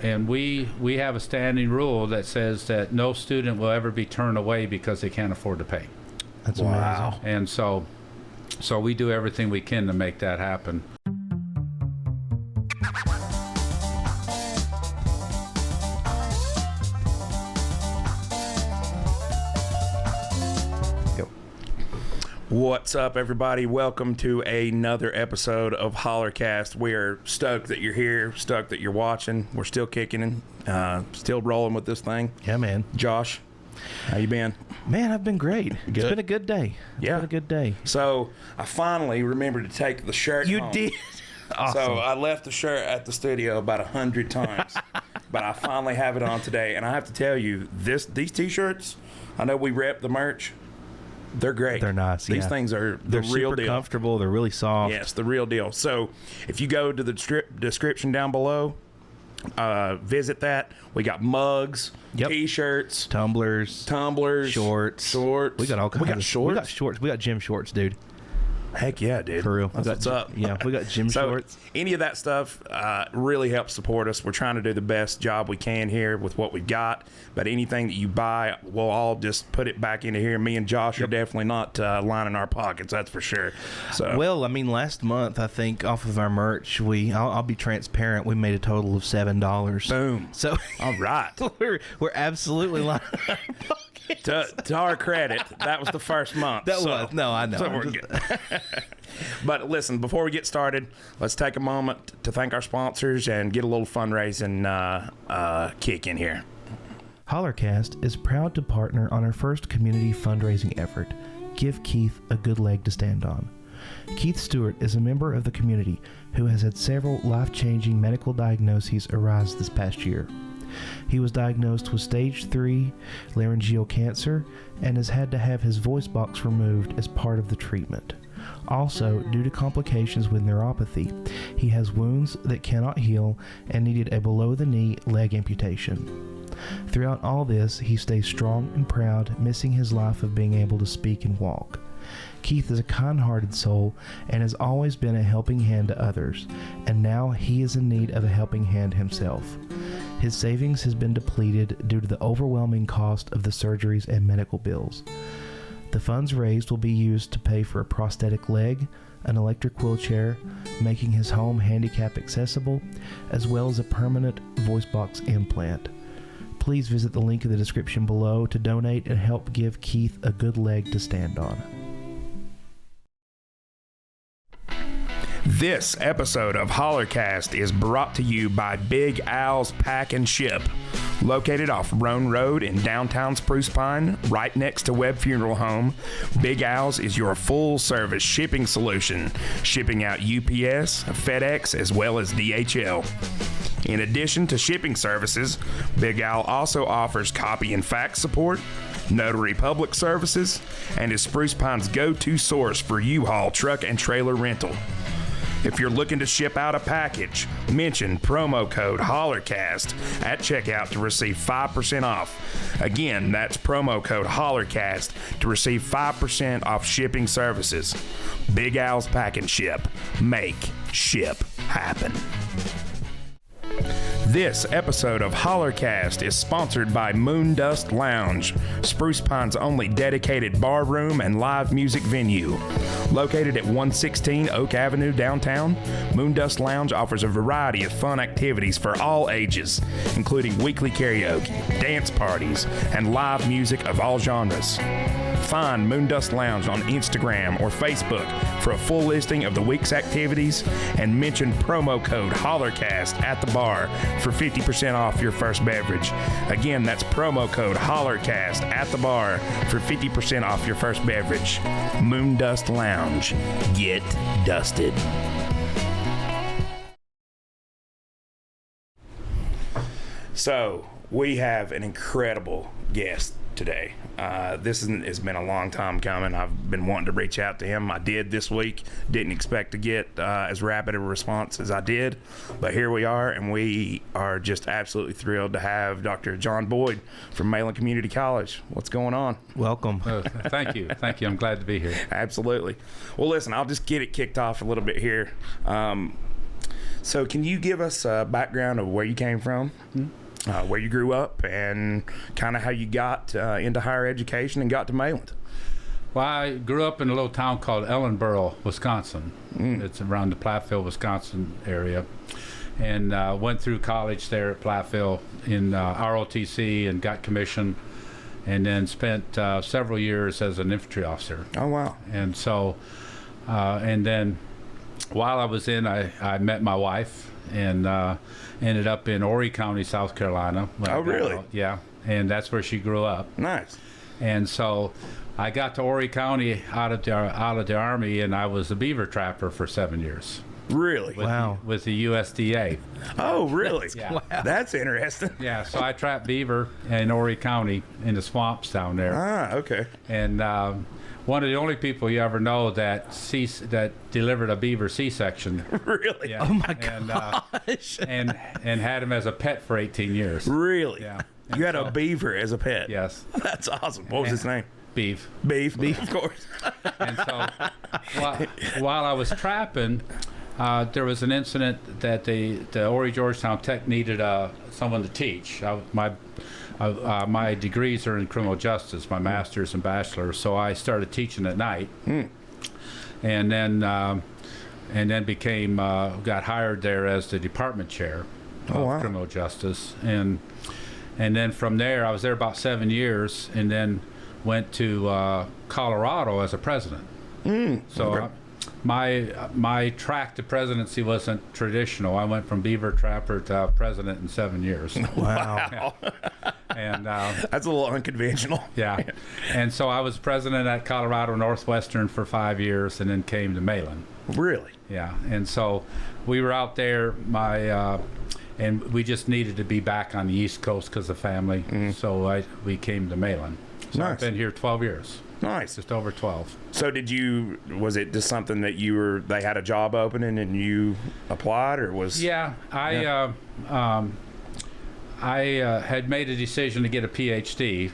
and we have a standing rule that says that no student will ever be turned away because they can't afford to pay. That's Wow. amazing. And so we do everything we can to make that happen. What's up, everybody? Welcome to another episode of Hollercast. We are stoked that you're here, stoked that you're watching. We're still kicking and still rolling with this thing. Yeah, man. Josh, how you been? Man, I've been great. It's Good. been a good day. It's Yeah. been a good day. So I finally remembered to take the shirt home. Awesome. So I left the shirt at the studio about 100 times, but I finally have it on today. And I have to tell you, these T-shirts, I know we rep the merch. They're great. They're nice. These yeah. things are the They're real super deal. comfortable. They're really soft. Yes, the real deal. So if you go to the description down below, visit that. We got mugs, Yep. T-shirts, Tumblers, tumblers, shorts. We got all kinds We got of shorts. We got shorts. We got gym shorts, dude. Heck yeah, dude. For real. That's We got what's up. Yeah, we got gym So shorts. any of that stuff really helps support us. We're trying to do the best job we can here with what we've got. But anything that you buy, we'll all just put it back into here. Me and Josh are definitely not lining our pockets. That's for sure. So Well, I mean, last month, I think off of our merch, I'll be transparent. We made a total of $7. boom. So All right. we're absolutely lining our pockets. To our credit, that was the first month. That was no, I know. So I'm we're just- good. But listen, before we get started, let's take a moment to thank our sponsors and get a little fundraising kick in here. Hollercast is proud to partner on our first community fundraising effort, Give Keith a Good Leg to Stand On. Keith Stewart is a member of the community who has had several life-changing medical diagnoses arise this past year. He was diagnosed with stage 3 laryngeal cancer and has had to have his voice box removed as part of the treatment. Also, due to complications with neuropathy, he has wounds that cannot heal and needed a below-the-knee leg amputation. Throughout all this, he stays strong and proud, missing his life of being able to speak and walk. Keith is a kind-hearted soul and has always been a helping hand to others, and now he is in need of a helping hand himself. His savings has been depleted due to the overwhelming cost of the surgeries and medical bills. The funds raised will be used to pay for a prosthetic leg, an electric wheelchair, making his home handicap accessible, as well as a permanent voice box implant. Please visit the link in the description below to donate and help give Keith a good leg to stand on. This episode of Hollercast is brought to you by Big Al's Pack and Ship. Located off Roan Road in downtown Spruce Pine, right next to Webb Funeral Home, Big Al's is your full-service shipping solution, shipping out UPS, FedEx, as well as DHL. In addition to shipping services, Big Al also offers copy and fax support, notary public services, and is Spruce Pine's go-to source for U-Haul truck and trailer rental. If you're looking to ship out a package, mention promo code HOLLERCAST at checkout to receive 5% off. Again, that's promo code HOLLERCAST to receive 5% off shipping services. Big Al's Pack and Ship. Make ship happen. This episode of Hollercast is sponsored by Moondust Lounge, Spruce Pine's only dedicated bar room and live music venue. Located at 116 Oak Avenue downtown, Moondust Lounge offers a variety of fun activities for all ages, including weekly karaoke, dance parties, and live music of all genres. Find Moondust Lounge on Instagram or Facebook for a full listing of the week's activities and mention promo code HOLLERCAST at the bar for 50% off your first beverage. Again, that's promo code HOLLERCAST at the bar for 50% off your first beverage. Moondust Lounge. Get dusted. So, we have an incredible guest today. This has been a long time coming. I've been wanting to reach out to him. I did this week. Didn't expect to get as rapid a response as I did, but here we are, and we are just absolutely thrilled to have Dr. John Boyd from Malin Community College. What's going on? Welcome. Thank you. I'm glad to be here. Absolutely. Well, listen, I'll just get it kicked off a little bit here. So can you give us a background of where you came from, where you grew up, and kind of how you got into higher education and got to Mayland? Well, I grew up in a little town called Ellenboro, Wisconsin. It's around the Platteville, Wisconsin area. And went through college there at Platteville in ROTC and got commissioned, and then spent several years as an infantry officer. Oh, wow. And so, and then while I was in, I met my wife and ended up in Horry County, South Carolina. Oh, really? Yeah. And that's where she grew up. Nice. And so I got to Horry County out of the Army, and I was a beaver trapper for 7 years. Really? Wow. With the USDA. Oh, really? Yeah. Wow. That's interesting. Yeah, so I trapped beaver in Horry County in the swamps down there. Ah, okay. And one of the only people you ever know that delivered a beaver C-section. Really? Yeah. Oh my gosh. And had him as a pet for 18 years. Really? Yeah. You had a beaver as a pet? Yes. That's awesome. What was his name? Beef. Beef, of course. And so while I was trapping, there was an incident that the Horry Georgetown Tech needed someone to teach. My degrees are in criminal justice, my master's and bachelor's, so I started teaching at night, and then got hired there as the department chair of criminal justice, and then from there I was there about 7 years, and then went to Colorado as a president. So. Okay. My track to presidency wasn't traditional. I went from beaver trapper to president in 7 years. Wow. And That's a little unconventional. yeah, and so I was president at Colorado Northwestern for 5 years, and then came to Mayland. Really? Yeah, and so we were out there. And we just needed to be back on the East Coast because of family. So we came to Mayland. So Nice. I've been here 12 years. Nice. Just over 12. So was it just something that they had a job opening and you applied, or was? Yeah, I had made a decision to get a PhD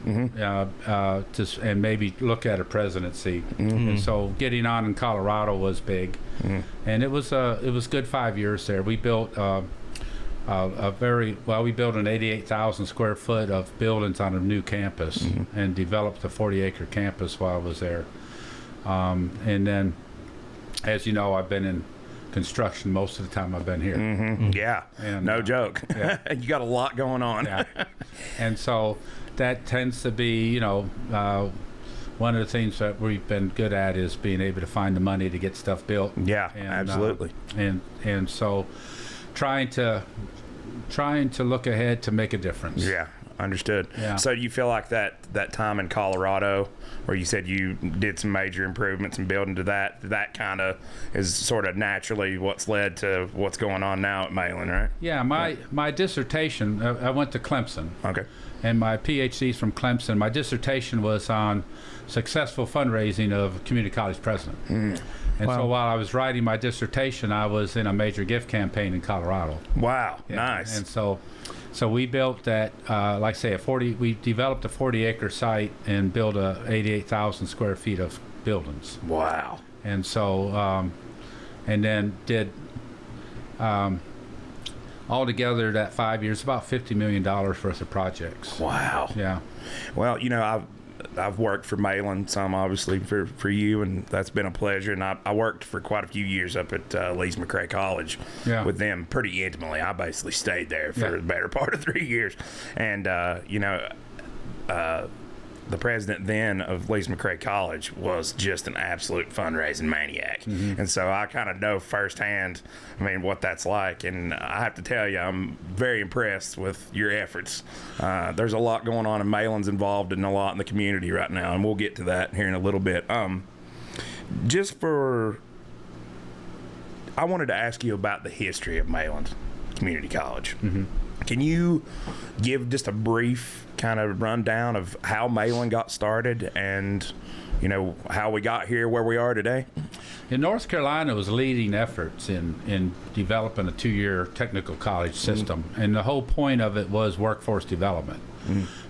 and maybe look at a presidency. And so getting on in Colorado was big. And it was good 5 years there. We built we built an 88,000 square foot of buildings on a new campus and developed a 40-acre campus while I was there. And then, as you know, I've been in construction most of the time I've been here. Yeah, And, no joke. yeah. You got a lot going on. Yeah. And so that tends to be, one of the things that we've been good at is being able to find the money to get stuff built. Yeah, And, absolutely. And so trying to look ahead to make a difference. Yeah, understood. Yeah. So you feel like that time in Colorado, where you said you did some major improvements and building to that kind of is sort of naturally what's led to what's going on now at Mayland, right? Yeah, my dissertation, I went to Clemson. Okay. And my PhD's from Clemson. My dissertation was on successful fundraising of community college president. And Wow. so while I was writing my dissertation, I was in a major gift campaign in Colorado. Wow, Yeah. nice. And so we built that, like I say, we developed a 40-acre site and built 88,000 square feet of buildings. Wow. And so, and then did, altogether that 5 years, about $50 million worth of projects. Wow. Yeah. Well, I've worked for Mayland some, obviously, for you, and that's been a pleasure. And I worked for quite a few years up at Lees McRae College with them pretty intimately. I basically stayed there for the better part of 3 years. And, the president then of Lees McRae College was just an absolute fundraising maniac. And so I kind of know firsthand, what that's like. And I have to tell you, I'm very impressed with your efforts. There's a lot going on, and Mayland's involved in a lot in the community right now, and we'll get to that here in a little bit. I wanted to ask you about the history of Mayland Community College. Can you give just a brief kind of rundown of how Mayland got started and, how we got here where we are today? In North Carolina was leading efforts in developing a 2-year technical college system, and the whole point of it was workforce development.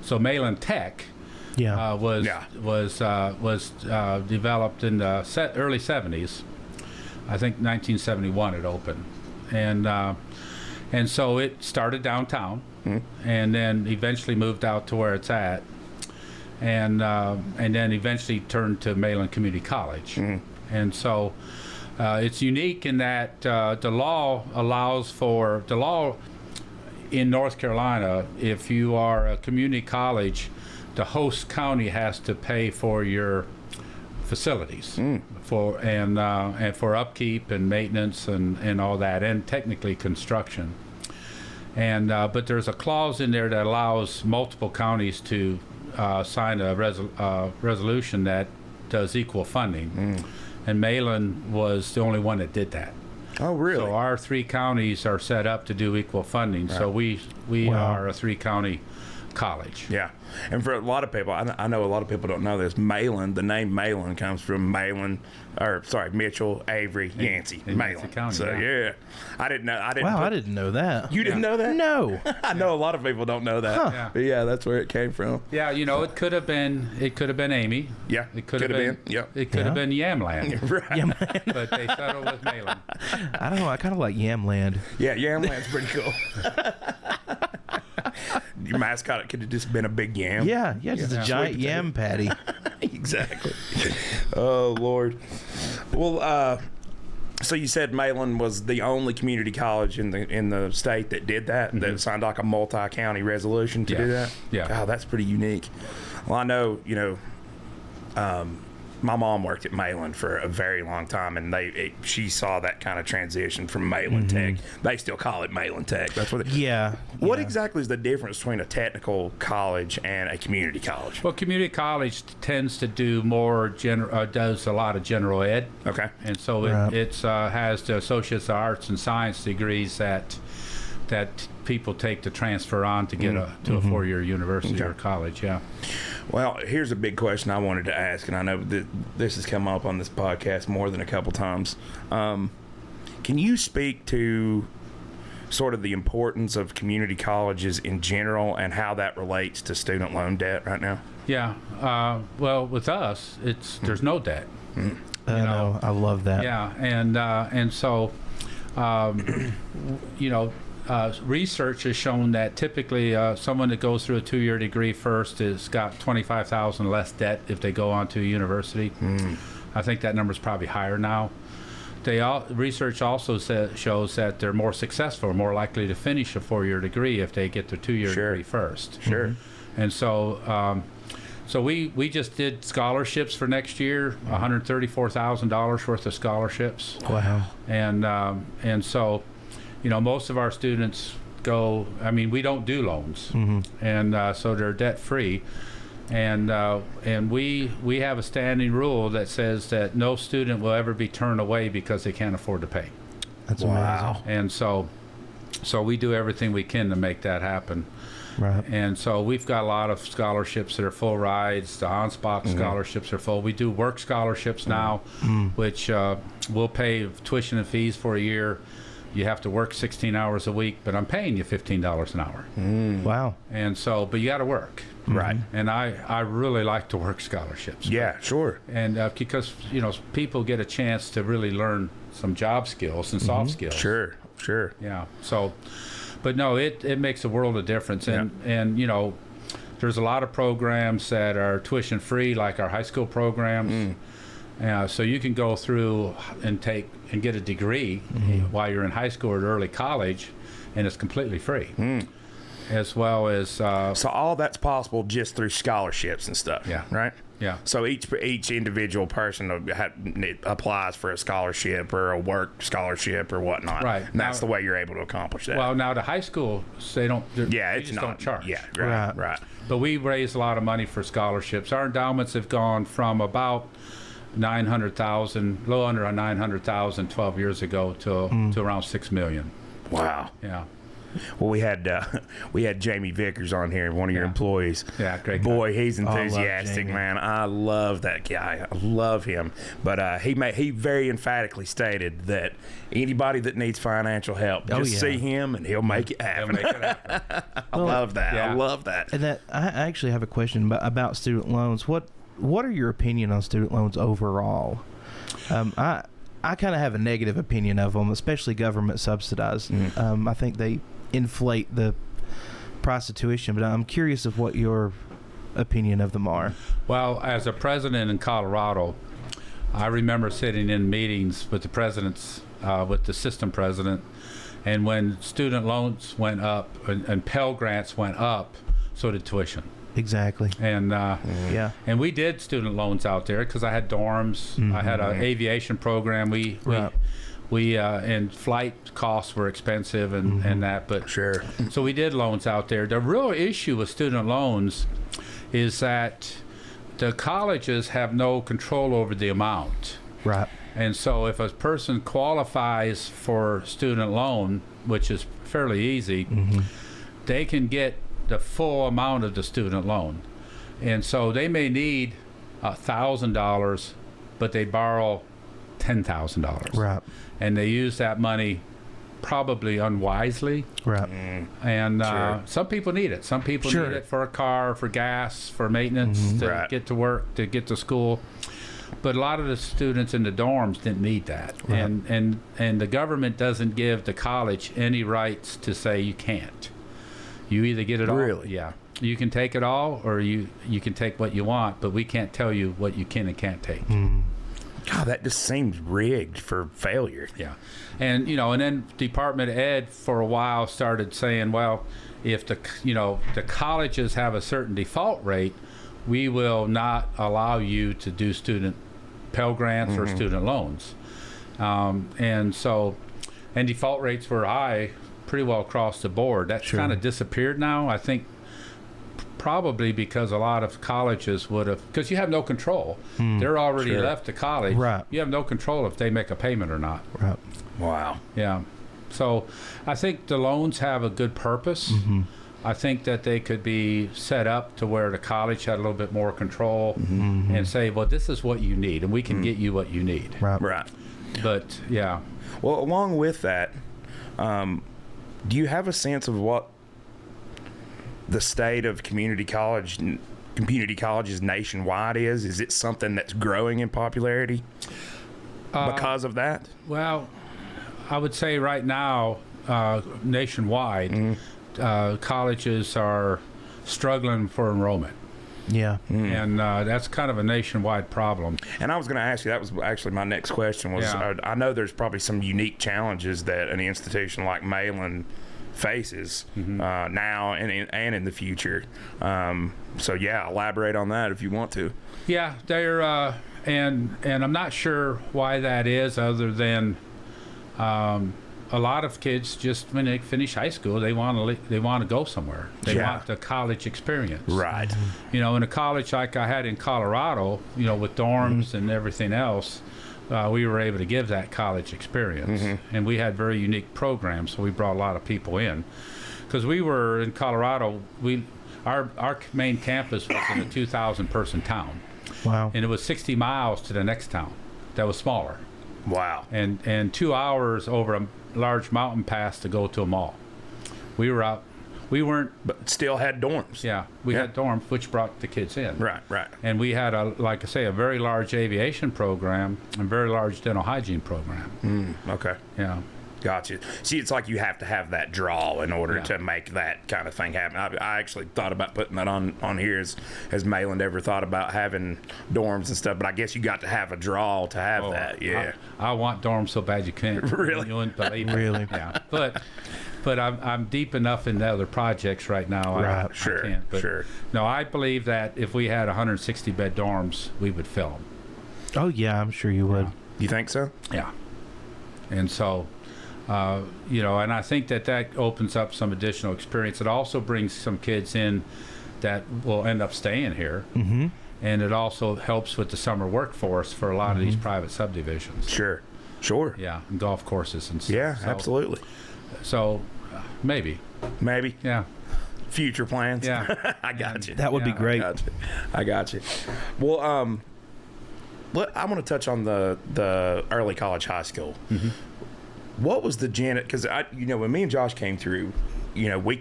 So Mayland Tech was developed in the early 70s. I think 1971 it opened, and so it started downtown, and then eventually moved out to where it's at, and then eventually turned to Malin Community College, and so it's unique in that the law in North Carolina, if you are a community college, the host county has to pay for your facilities for upkeep and maintenance and all that, and technically construction. And but there's a clause in there that allows multiple counties to sign a resolution that does equal funding. And Malin was the only one that did that. Oh, really? So our 3 counties are set up to do equal funding. Right. So we are a 3-county college. Yeah. And for a lot of people, I know a lot of people don't know this, Malin, the name Malin comes from Mitchell, Avery, Yancey, Malin. County, so yeah. I didn't know. I didn't know that. You didn't know that? No. I know a lot of people don't know that. Huh. Yeah. But yeah, that's where it came from. Yeah, it could have been Amy. Yeah. It could have been. Yep. It could have been Yamland. Right. Yamland. But they settled with Malin. I don't know. I kind of like Yamland. Yeah, Yamland's pretty cool. Your mascot could have just been a big yam. Yeah, just a giant yam patty. Exactly. Oh, Lord. Well, so you said Malin was the only community college in the state that did that, that signed like a multi-county resolution to do that? Yeah. Wow, that's pretty unique. Well, I know, my mom worked at Malin for a very long time, and she saw that kind of transition from Malin Tech. They still call it Malin Tech. That's what. What exactly is the difference between a technical college and a community college? Well, community college tends to do does a lot of general ed. Okay. And so it has the Associates of Arts and Science degrees that people take to transfer on to get to a 4-year university or college. Yeah. Well, here's a big question I wanted to ask, and I know that this has come up on this podcast more than a couple times. Can you speak to sort of the importance of community colleges in general and how that relates to student loan debt right now? Yeah. Well, with us, there's no debt. I know. I love that. Yeah, and so, research has shown that typically someone that goes through a 2-year degree first has got $25,000 less debt if they go on to a university. I think that number's probably higher now. Research also shows that they're more successful, more likely to finish a 4-year degree if they get their 2-year degree first. Sure. And so, we just did scholarships for next year, $134,000 worth of scholarships. Wow. And so, most of our students go. I mean, we don't do loans, and so they're debt free. And we have a standing rule that says that no student will ever be turned away because they can't afford to pay. That's amazing. And so we do everything we can to make that happen. Right. And so we've got a lot of scholarships that are full rides. The Ansbach scholarships are full. We do work scholarships now, which we'll pay tuition and fees for a year. You have to work 16 hours a week, but I'm paying you $15 an hour. Wow. And so, but you got to work. Right. And I really like to work scholarships. Yeah, sure. And because, people get a chance to really learn some job skills and soft skills. Sure. Yeah. So, but no, it makes a world of difference. And there's a lot of programs that are tuition free, like our high school programs. So you can go through and get a degree while you're in high school or early college, and it's completely free. As well as so all that's possible just through scholarships and stuff. Yeah. Right. Yeah. So each individual person applies for a scholarship or a work scholarship or whatnot. Right. And that's the way you're able to accomplish that. Well, now the high school, they don't. It's just don't charge. Yeah. Right. But we raise a lot of money for scholarships. Our endowments have gone from about 900,000, a little under 900,000 12 years ago to around 6 million. Wow. Yeah. Well, we had Jamie Vickers on here, one of your employees. Yeah, great guy. Boy, he's enthusiastic, I love Jamie. man. I love that guy. I love him. But he very emphatically stated that anybody that needs financial help, just see him and he'll make it happen. I love that. Yeah. I love that. And I actually have a question about student loans. What are your opinion on student loans overall? I kind of have a negative opinion of them, especially government subsidized. I think they inflate the price of tuition, but I'm curious of what your opinion of them are. Well, as a president in Colorado, I remember sitting in meetings with the presidents, with the system president, and when student loans went up and Pell Grants went up, so did tuition. Exactly. And Yeah. and we did student loans out there because I had dorms. I had an aviation program. We and flight costs were expensive and that, but Sure. so we did loans out there. The real issue with student loans is that the colleges have no control over the amount. Right. And so if a person qualifies for student loan, which is fairly easy, they can get the full amount of the student loan. And so they may need $1,000, but they borrow $10,000. Right. And they use that money probably unwisely. Right. And Sure. some people need it. Some people Sure. need it for a car, for gas, for maintenance, to Right. get to work, to get to school. But a lot of the students in the dorms didn't need that. Right. And the government doesn't give the college any rights to say you can't. You either get it all. Really? Yeah. You can take it all, or you can take what you want, but we can't tell you what you can and can't take. God, that just seems rigged for failure. Yeah. And, and then Department of Ed for a while started saying, well, if the colleges have a certain default rate, we will not allow you to do student Pell Grants or student loans. And default rates were high pretty well across the board. That's Sure. kind of disappeared now. I think probably because a lot of colleges would have, because you have no control. They're already Sure. left the college. Right. You have no control if they make a payment or not. Right. Wow. Yeah. So I think the loans have a good purpose. I think that they could be set up to where the college had a little bit more control and say, well, this is what you need, and we can get you what you need. Right. Right. But, yeah. Well, along with that, do you have a sense of what the state of community colleges nationwide is? Is it something that's growing in popularity because of that? Well, I would say right now, nationwide, colleges are struggling for enrollment. Yeah. And that's kind of a nationwide problem. And I was going to ask you, that was actually my next question was, Yeah. I know there's probably some unique challenges that an institution like Malin faces now and in the future. So yeah, elaborate on that if you want to. Yeah, they're and I'm not sure why that is, other than a lot of kids just when they finish high school, they want to go somewhere. They Yeah. want the college experience. Right. In a college like I had in Colorado, with dorms and everything else, we were able to give that college experience, and we had very unique programs. So we brought a lot of people in, because we were in Colorado. Our main campus was in a 2,000 person town, Wow. and it was 60 miles to the next town that was smaller, Wow. and 2 hours over a large mountain pass to go to a mall. We were out. We weren't. But still had dorms. Yeah, we Yeah. had dorms, which brought the kids in. Right. Right. And we had a very large aviation program and very large dental hygiene program. Okay. Yeah. Gotcha. See, it's like you have to have that draw in order Yeah. to make that kind of thing happen. I actually thought about putting that on here as Malin ever thought about having dorms and stuff, but I guess you got to have a draw to have that. Yeah. I want dorms so bad you can't. Really? You wouldn't believe it. Really? Yeah. But I'm deep enough in the other projects right now. Right. Sure, I can't. But sure. No, I believe that if we had 160 bed dorms, we would fill them. Oh yeah, I'm sure you would. You think so? Yeah. And so, and I think that opens up some additional experience. It also brings some kids in that will end up staying here. Mm-hmm. And it also helps with the summer workforce for a lot of these private subdivisions. Sure. Sure. Yeah, and golf courses and stuff. Yeah, So- absolutely. So, maybe. Maybe. Yeah. Future plans. Yeah. I got you. That would be Yeah, great. I got you. Well, I want to touch on the early college high school. What was the Janet? Because when me and Josh came through, we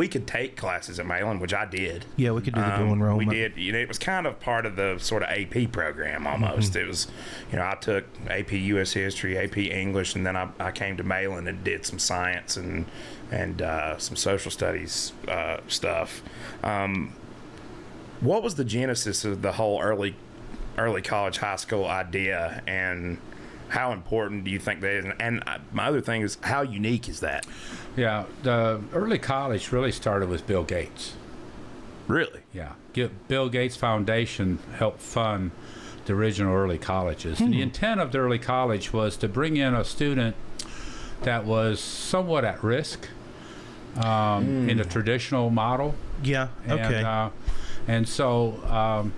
could take classes at Malin, which I did. Yeah, we could do the dual enrollment. We did. It was kind of part of the sort of AP program almost. It was, I took AP U.S. History, AP English, and then I came to Malin and did some science and some social studies stuff. What was the genesis of the whole early college, high school idea, and how important do you think that is? And my other thing is, how unique is that? Yeah, the early college really started with Bill Gates. Really? Yeah, Bill Gates Foundation helped fund the original early colleges. And the intent of the early college was to bring in a student that was somewhat at risk in the traditional model. Yeah, okay. And so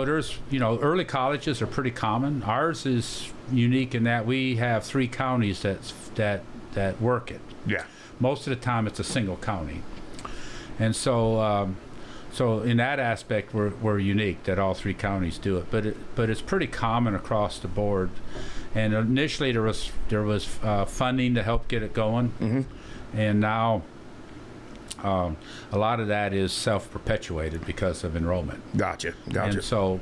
there's, early colleges are pretty common. Ours is unique in that we have 3 counties that work it. Yeah. Most of the time it's a single county. And so so in that aspect we're unique that all 3 counties do it. But it's pretty common across the board. And initially there was funding to help get it going. And now a lot of that is self-perpetuated because of enrollment. Gotcha. And so,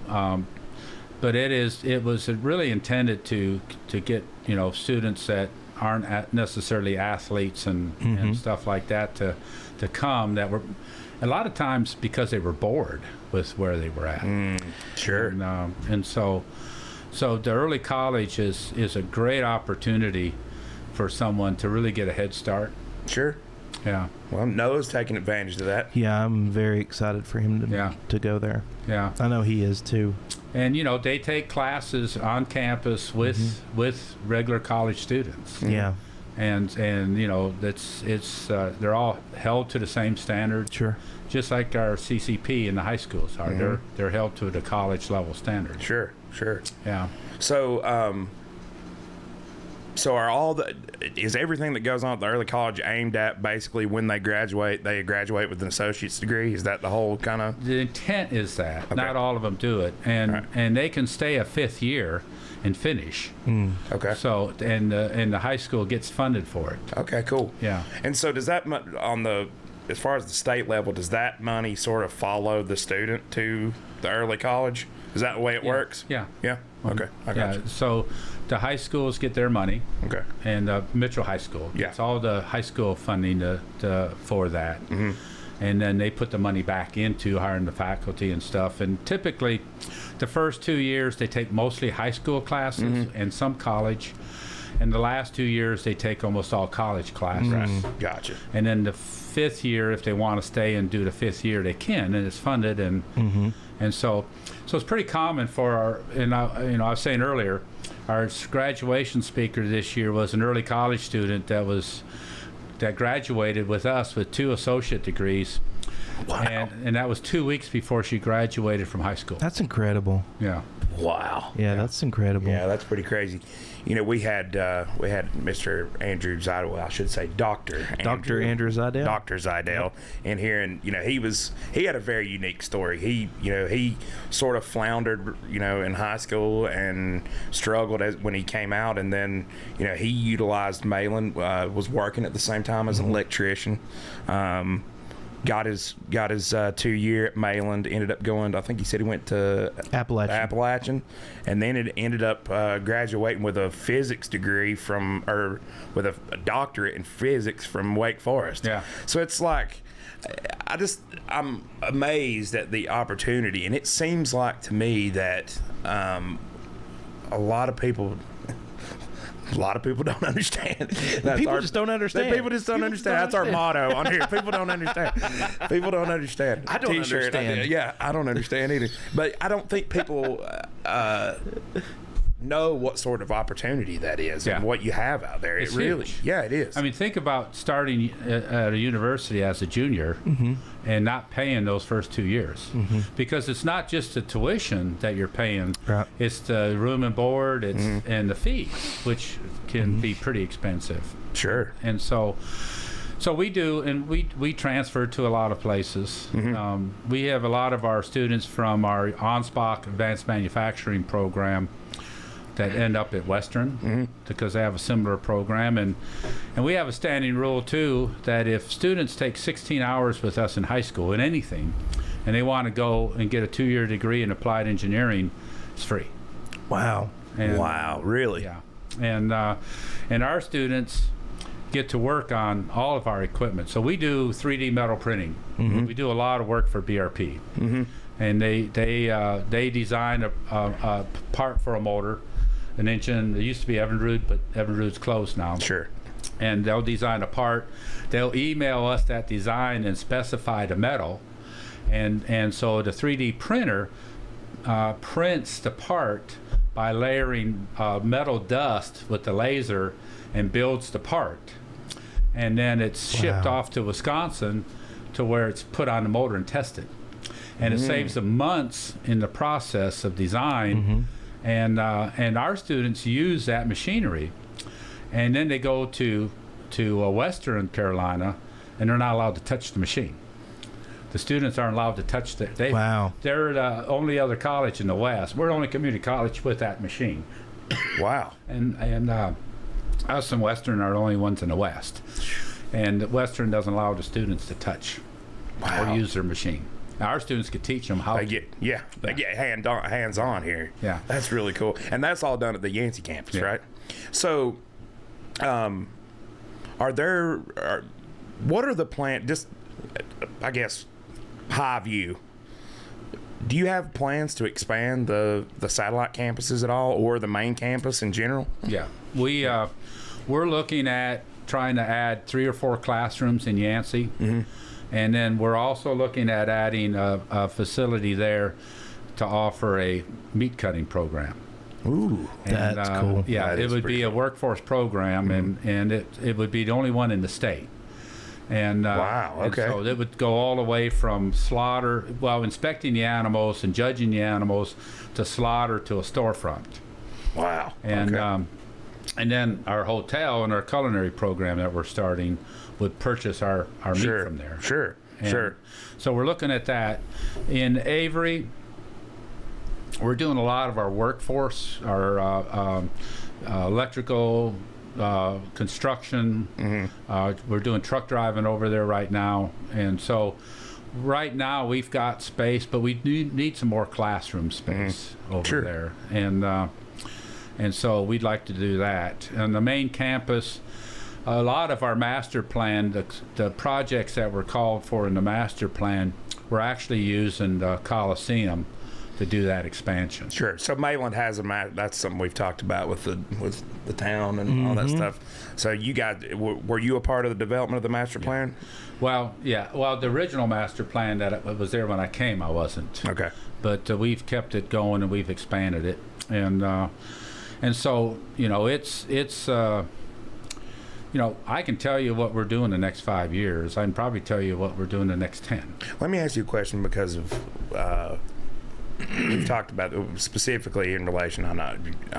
but it was really intended to get students that aren't necessarily athletes and stuff like that to come, that were a lot of times because they were bored with where they were at. Sure. And so the early college is a great opportunity for someone to really get a head start. Sure. Yeah. Well, Noah's taking advantage of that. Yeah, I'm very excited for him to go there. Yeah. I know he is too. And they take classes on campus with regular college students. Yeah. And it's they're all held to the same standard. Sure. Just like our CCP in the high schools are. They're held to the college level standard. Sure. Yeah. So is everything that goes on at the early college aimed at basically when they graduate with an associate's degree? Is that the whole kind of? The intent is that. Okay. Not all of them do it. And they can stay a 5th year and finish. Okay. So, and the high school gets funded for it. Okay, cool. Yeah. And so does that, as far as the state level, does that money sort of follow the student to the early college? Is that the way it works? Yeah. Yeah? Okay. I got you. So the high schools get their money. Okay. And Mitchell High School gets all the high school funding for that. And then they put the money back into hiring the faculty and stuff. And typically, the first 2 years, they take mostly high school classes and some college. And the last 2 years, they take almost all college classes. Gotcha. And then the 5th year, if they want to stay and do the 5th year, they can, and it's funded. And so it's pretty common for our. And I was saying earlier, our graduation speaker this year was an early college student that graduated with us with 2 associate degrees. Wow. And that was 2 weeks before she graduated from high school. That's incredible. Yeah. Wow. Yeah, that's incredible. Yeah, that's pretty crazy. We had Mr. Andrew Zidell, well, I should say Dr. Andrew Zidell. Dr. Zidell in here, and he had a very unique story. He sort of floundered, in high school and struggled when he came out, and then he utilized Malin, was working at the same time as an electrician. Got his 2 year at Malin, ended up going, I think he said he went to Appalachian, and then it ended up graduating with a physics degree with a doctorate in physics from Wake Forest. Yeah. So it's like, I'm amazed at the opportunity, and it seems like to me that a lot of people don't understand. People just don't understand. People just don't understand. That's our motto on here. People don't understand. People don't understand. I don't T-shirt. understand. Yeah, I don't understand either. But I don't think people know what sort of opportunity that is and what you have out there. It's it really, huge. yeah, it is. I mean, think about starting at a university as a junior and not paying those first 2 years, because it's not just the tuition that you're paying; Right. it's the room and board, and the fees, which can be pretty expensive. Sure. And so we do, and we transfer to a lot of places. We have a lot of our students from our Anspach Advanced Manufacturing program. that end up at Western because they have a similar program, and we have a standing rule too that if students take 16 hours with us in high school in anything, and they want to go and get a 2-year degree in applied engineering, it's free. Wow. And, Wow, really? Yeah, and our students get to work on all of our equipment. So we do 3D metal printing. We do a lot of work for BRP, and they design a part for a motor, an engine. It used to be Evinrude, but Evinrude's closed now. Sure. And they'll design a part. They'll email us that design and specify the metal, and so the 3D printer prints the part by layering metal dust with the laser and builds the part. And then it's shipped off to Wisconsin to where it's put on the motor and tested. And it saves them months in the process of design. And our students use that machinery. And then they go to Western Carolina, and they're not allowed to touch the machine. The students aren't allowed to touch the. They're the only other college in the West. We're the only community college with that machine. Wow. And us and Western are the only ones in the West. And Western doesn't allow the students to touch or use their machine. Now, our students could teach them how. They get hands on here. Yeah. That's really cool. And that's all done at the Yancey campus, right? So, what are the plans? Just, I guess, high view. Do you have plans to expand the satellite campuses at all, or the main campus in general? Yeah, we're looking at trying to add 3 or 4 classrooms in Yancey, and then we're also looking at adding a facility there to offer a meat cutting program. Ooh, And, that's cool. Yeah, That it is would pretty be a workforce program, and it would be the only one in the state. And Wow, okay. and so it would go all the way from slaughter, inspecting the animals and judging the animals, to slaughter to a storefront. Wow. And okay. and then our hotel and our culinary program that we're starting would purchase our meat Sure. from there. Sure. And Sure. So we're looking at that. In Avery, we're doing a lot of our workforce, our electrical, construction. We're doing truck driving over there right now. And so right now we've got space, but we need some more classroom space over Sure. there. And so we'd like to do that. And the main campus, a lot of our master plan, the projects that were called for in the master plan, we're actually using the Coliseum to do that expansion. Sure. So Mayland has that's something we've talked about with the town and all that stuff. So you guys, were you a part of the development of the master plan? Well, yeah. Well, the original master plan that was there when I came, I wasn't. Okay. But we've kept it going and we've expanded it, and so it's I can tell you what we're doing the next 5 years. I can probably tell you what we're doing the next 10. Let me ask you a question because of we've talked about it specifically in relation. I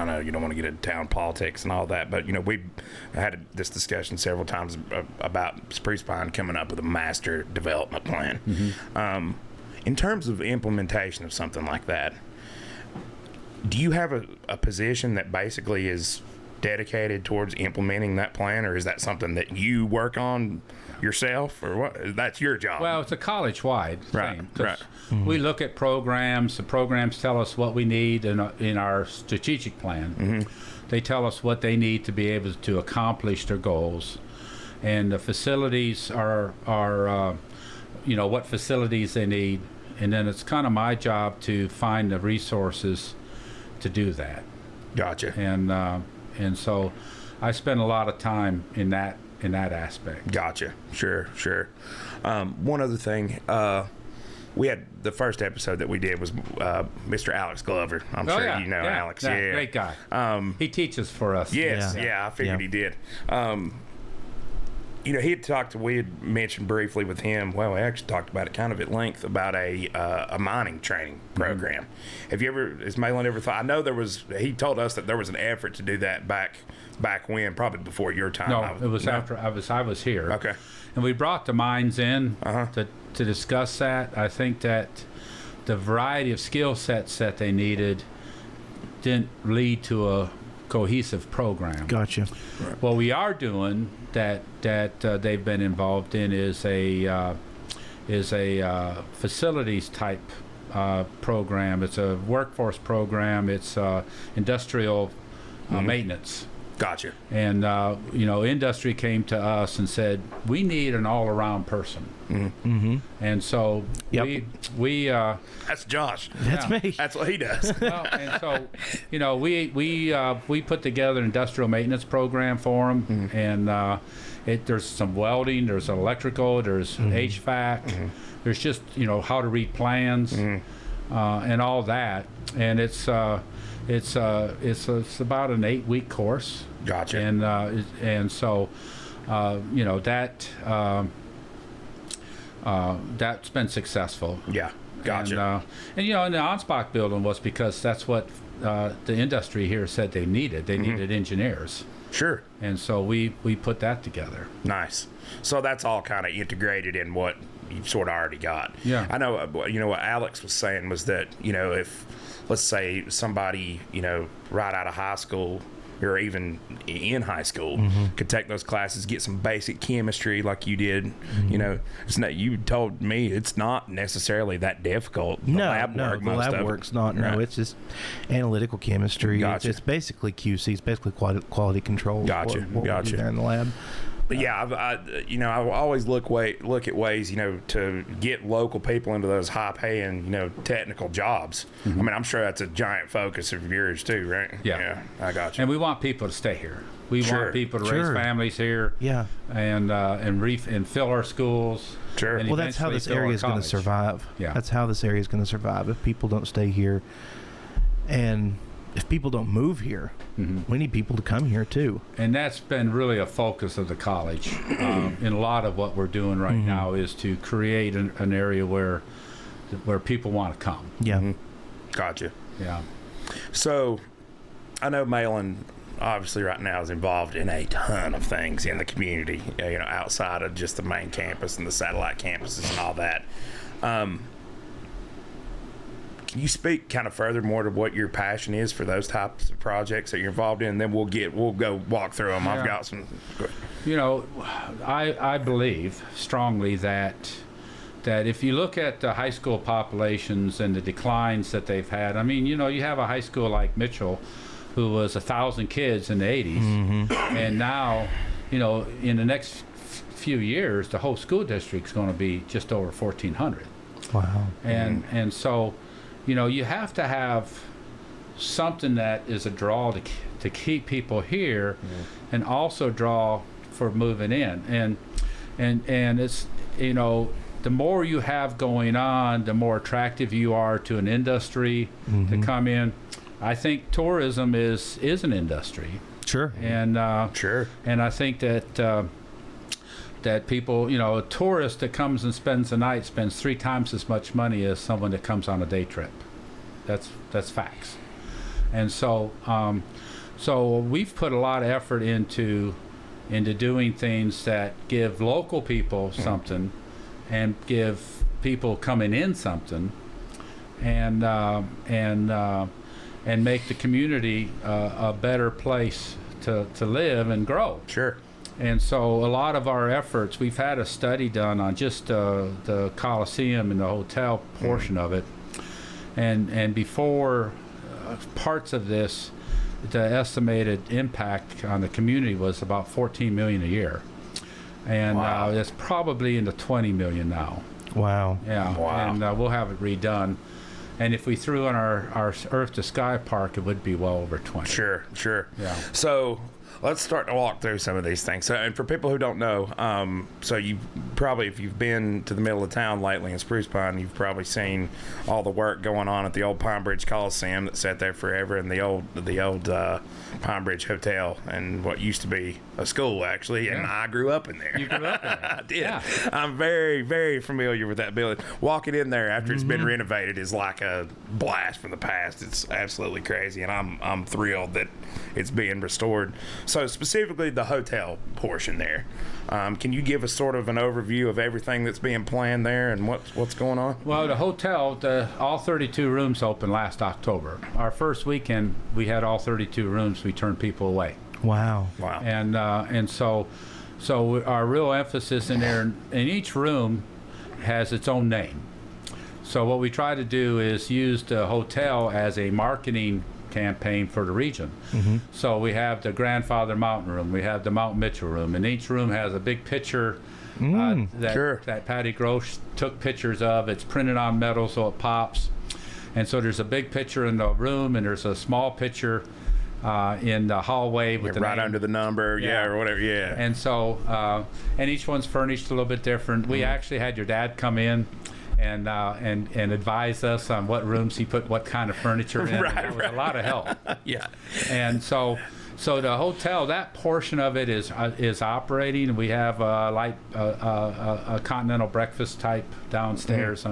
know you don't want to get into town politics and all that, but we've had this discussion several times about Spruce Pine coming up with a master development plan. In terms of implementation of something like that, do you have a position that basically is dedicated towards implementing that plan, or is that something that you work on yourself, or what? That's your job? Well, it's a college-wide thing. Right. We look at programs. The programs tell us what we need in our strategic plan. They tell us what they need to be able to accomplish their goals, and the facilities are what facilities they need, and then it's kind of my job to find the resources to do that. Gotcha. And so I spend a lot of time in that aspect. Gotcha. Sure. One other thing, we had the first episode that we did was Mr. Alex Glover. I'm sure you know Alex. Yeah, great guy. He teaches for us. Yes, I figured he did. We had mentioned briefly with him, we actually talked about it kind of at length, about a mining training program. Has Mayland ever thought? I know he told us that there was an effort to do that back when, probably before your time. No, it was after I was here. Okay. And we brought the mines in to discuss that. I think that the variety of skill sets that they needed didn't lead to a cohesive program. Gotcha. What we are doing that they've been involved in is a facilities type program. It's a workforce program. It's industrial maintenance. Gotcha. And industry came to us and said, we need an all-around person. Mm-hmm. And so Yep. we That's Josh. That's Yeah. me. That's what he does. well, and so we put together an industrial maintenance program for them, and there's some welding, there's electrical, there's HVAC, there's just how to read plans, and all that, and it's about an 8-week course. Gotcha. And so that's been successful. Yeah. Gotcha. And the Ansbach building was because that's what the industry here said they needed. They needed engineers. Sure. And so we put that together. Nice. So that's all kind of integrated in what you've sort of already got. Yeah. I know, what Alex was saying was that, if, let's say, somebody, right out of high school or even in high school could take those classes, get some basic chemistry like you did, it's not, you told me it's not necessarily that difficult. No, lab work, the most lab of it. work's not. Right. No, it's just analytical chemistry. Gotcha. It's basically QC. It's basically quality control. Gotcha. What we do Gotcha. there in the lab. But yeah, I always look at ways, to get local people into those high-paying, technical jobs. I mean, I'm sure that's a giant focus of yours too, right? Yeah. I got you. And we want people to stay here. We Sure. want people to Sure. raise families here. Yeah. And fill our schools. Sure. and Well, that's how eventually this fill our area is going to college. survive. Yeah. That's how this area is going to survive if people don't stay here, and if people don't move here. We need people to come here too. And that's been really a focus of the college. And a lot of what we're doing right now is to create an area where people want to come. Yeah. Gotcha. Yeah. So, I know Malin obviously right now is involved in a ton of things in the community, outside of just the main campus and the satellite campuses and all that. Can you speak kind of further more to what your passion is for those types of projects that you're involved in? And then we'll go walk through them. I've Yeah. got some. I believe strongly that if you look at the high school populations and the declines that they've had, I mean, you have a high school like Mitchell, who was 1,000 kids in the 80s, and now, in the next few years, the whole school district's going to be just over 1,400. Wow. And so, you have to have something that is a draw to keep people here, and also draw for moving in. And it's, the more you have going on, the more attractive you are to an industry to come in. I think tourism is an industry. Sure. And Sure. and I think that people, a tourist that comes and spends the night spends 3 times as much money as someone that comes on a day trip. That's facts. And so so we've put a lot of effort into doing things that give local people something, and give people coming in something, and make the community a better place to live and grow. Sure. And so a lot of our efforts, we've had a study done on just the Coliseum and the hotel portion of it. And before parts of this, the estimated impact on the community was about $14 million a year. And Wow. it's probably in the $20 million now. Wow. Yeah. Wow. And we'll have it redone. And if we threw in our Earth to Sky Park, it would be well over 20. Sure. Yeah. So let's start to walk through some of these things. So, and for people who don't know, so you probably, if you've been to the middle of town lately in Spruce Pine, you've probably seen all the work going on at the old Pine Bridge Coliseum that sat there forever, and the old Pine Bridge Hotel, and what used to be a school actually. And I grew up in there. You grew up in there. I did. Yeah. I'm very, very familiar with that building. Walking in there after it's been renovated is like a blast from the past. It's absolutely crazy, and I'm thrilled that it's being restored. So specifically the hotel portion there. Can you give us sort of an overview of everything that's being planned there and what's going on? Well, the hotel, all 32 rooms opened last October. Our first weekend, we had all 32 rooms. We turned people away. Wow. Wow. And so our real emphasis in there, and each room has its own name. So what we try to do is use the hotel as a marketing campaign for the region. So we have the Grandfather Mountain Room, we have the Mount Mitchell Room, and each room has a big picture that Patty Grosh took pictures of. It's printed on metal so it pops. And so there's a big picture in the room, and there's a small picture in the hallway with the right name under the number, or whatever, And so, and each one's furnished a little bit different. We actually had your dad come in and advise us on what rooms he put what kind of furniture in. Right, It was a lot of help. Yeah. And so the hotel, that portion of it is operating. We have a continental breakfast type downstairs,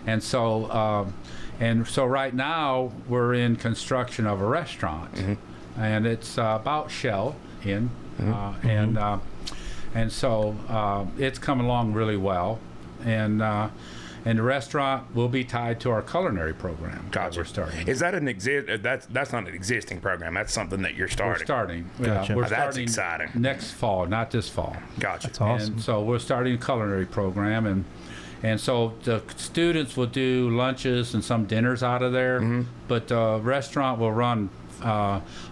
and so right now we're in construction of a restaurant, and it's about shell in, and so it's coming along really well, and the restaurant will be tied to our culinary program. Gotcha. That we're starting. Is that that's not an existing program? That's something that you're starting. We're starting. Gotcha. We're That's starting exciting. next fall, not this fall. Gotcha. That's awesome. And so we're starting a culinary program, and so the students will do lunches and some dinners out of there, but the restaurant will run,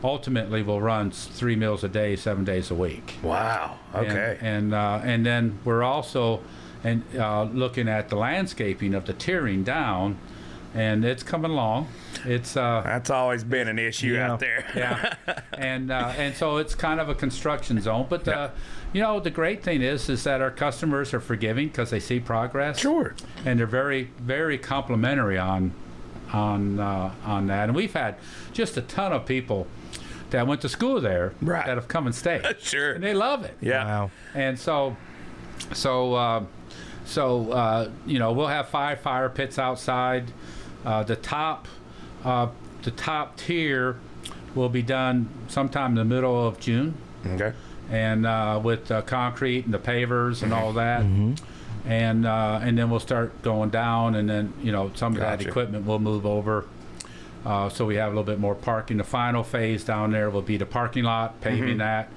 ultimately will run 3 meals a day, 7 days a week. Wow. Okay. And then we're also looking at the landscaping of the tiering down, and it's coming along. It's that's always been an issue out there. yeah, and so it's kind of a construction zone. But the great thing is that our customers are forgiving because they see progress. Sure. And they're very, very complimentary on that. And we've had just a ton of people that went to school there Right. that have come and stayed. Sure. And they love it. Yeah. Wow. And so we'll have 5 fire pits outside. The top tier will be done sometime in the middle of June, Okay. and with concrete and the pavers and all that, and then we'll start going down, and then some of that Gotcha. equipment will move over. So we have a little bit more parking. The final phase down there will be the parking lot, paving that,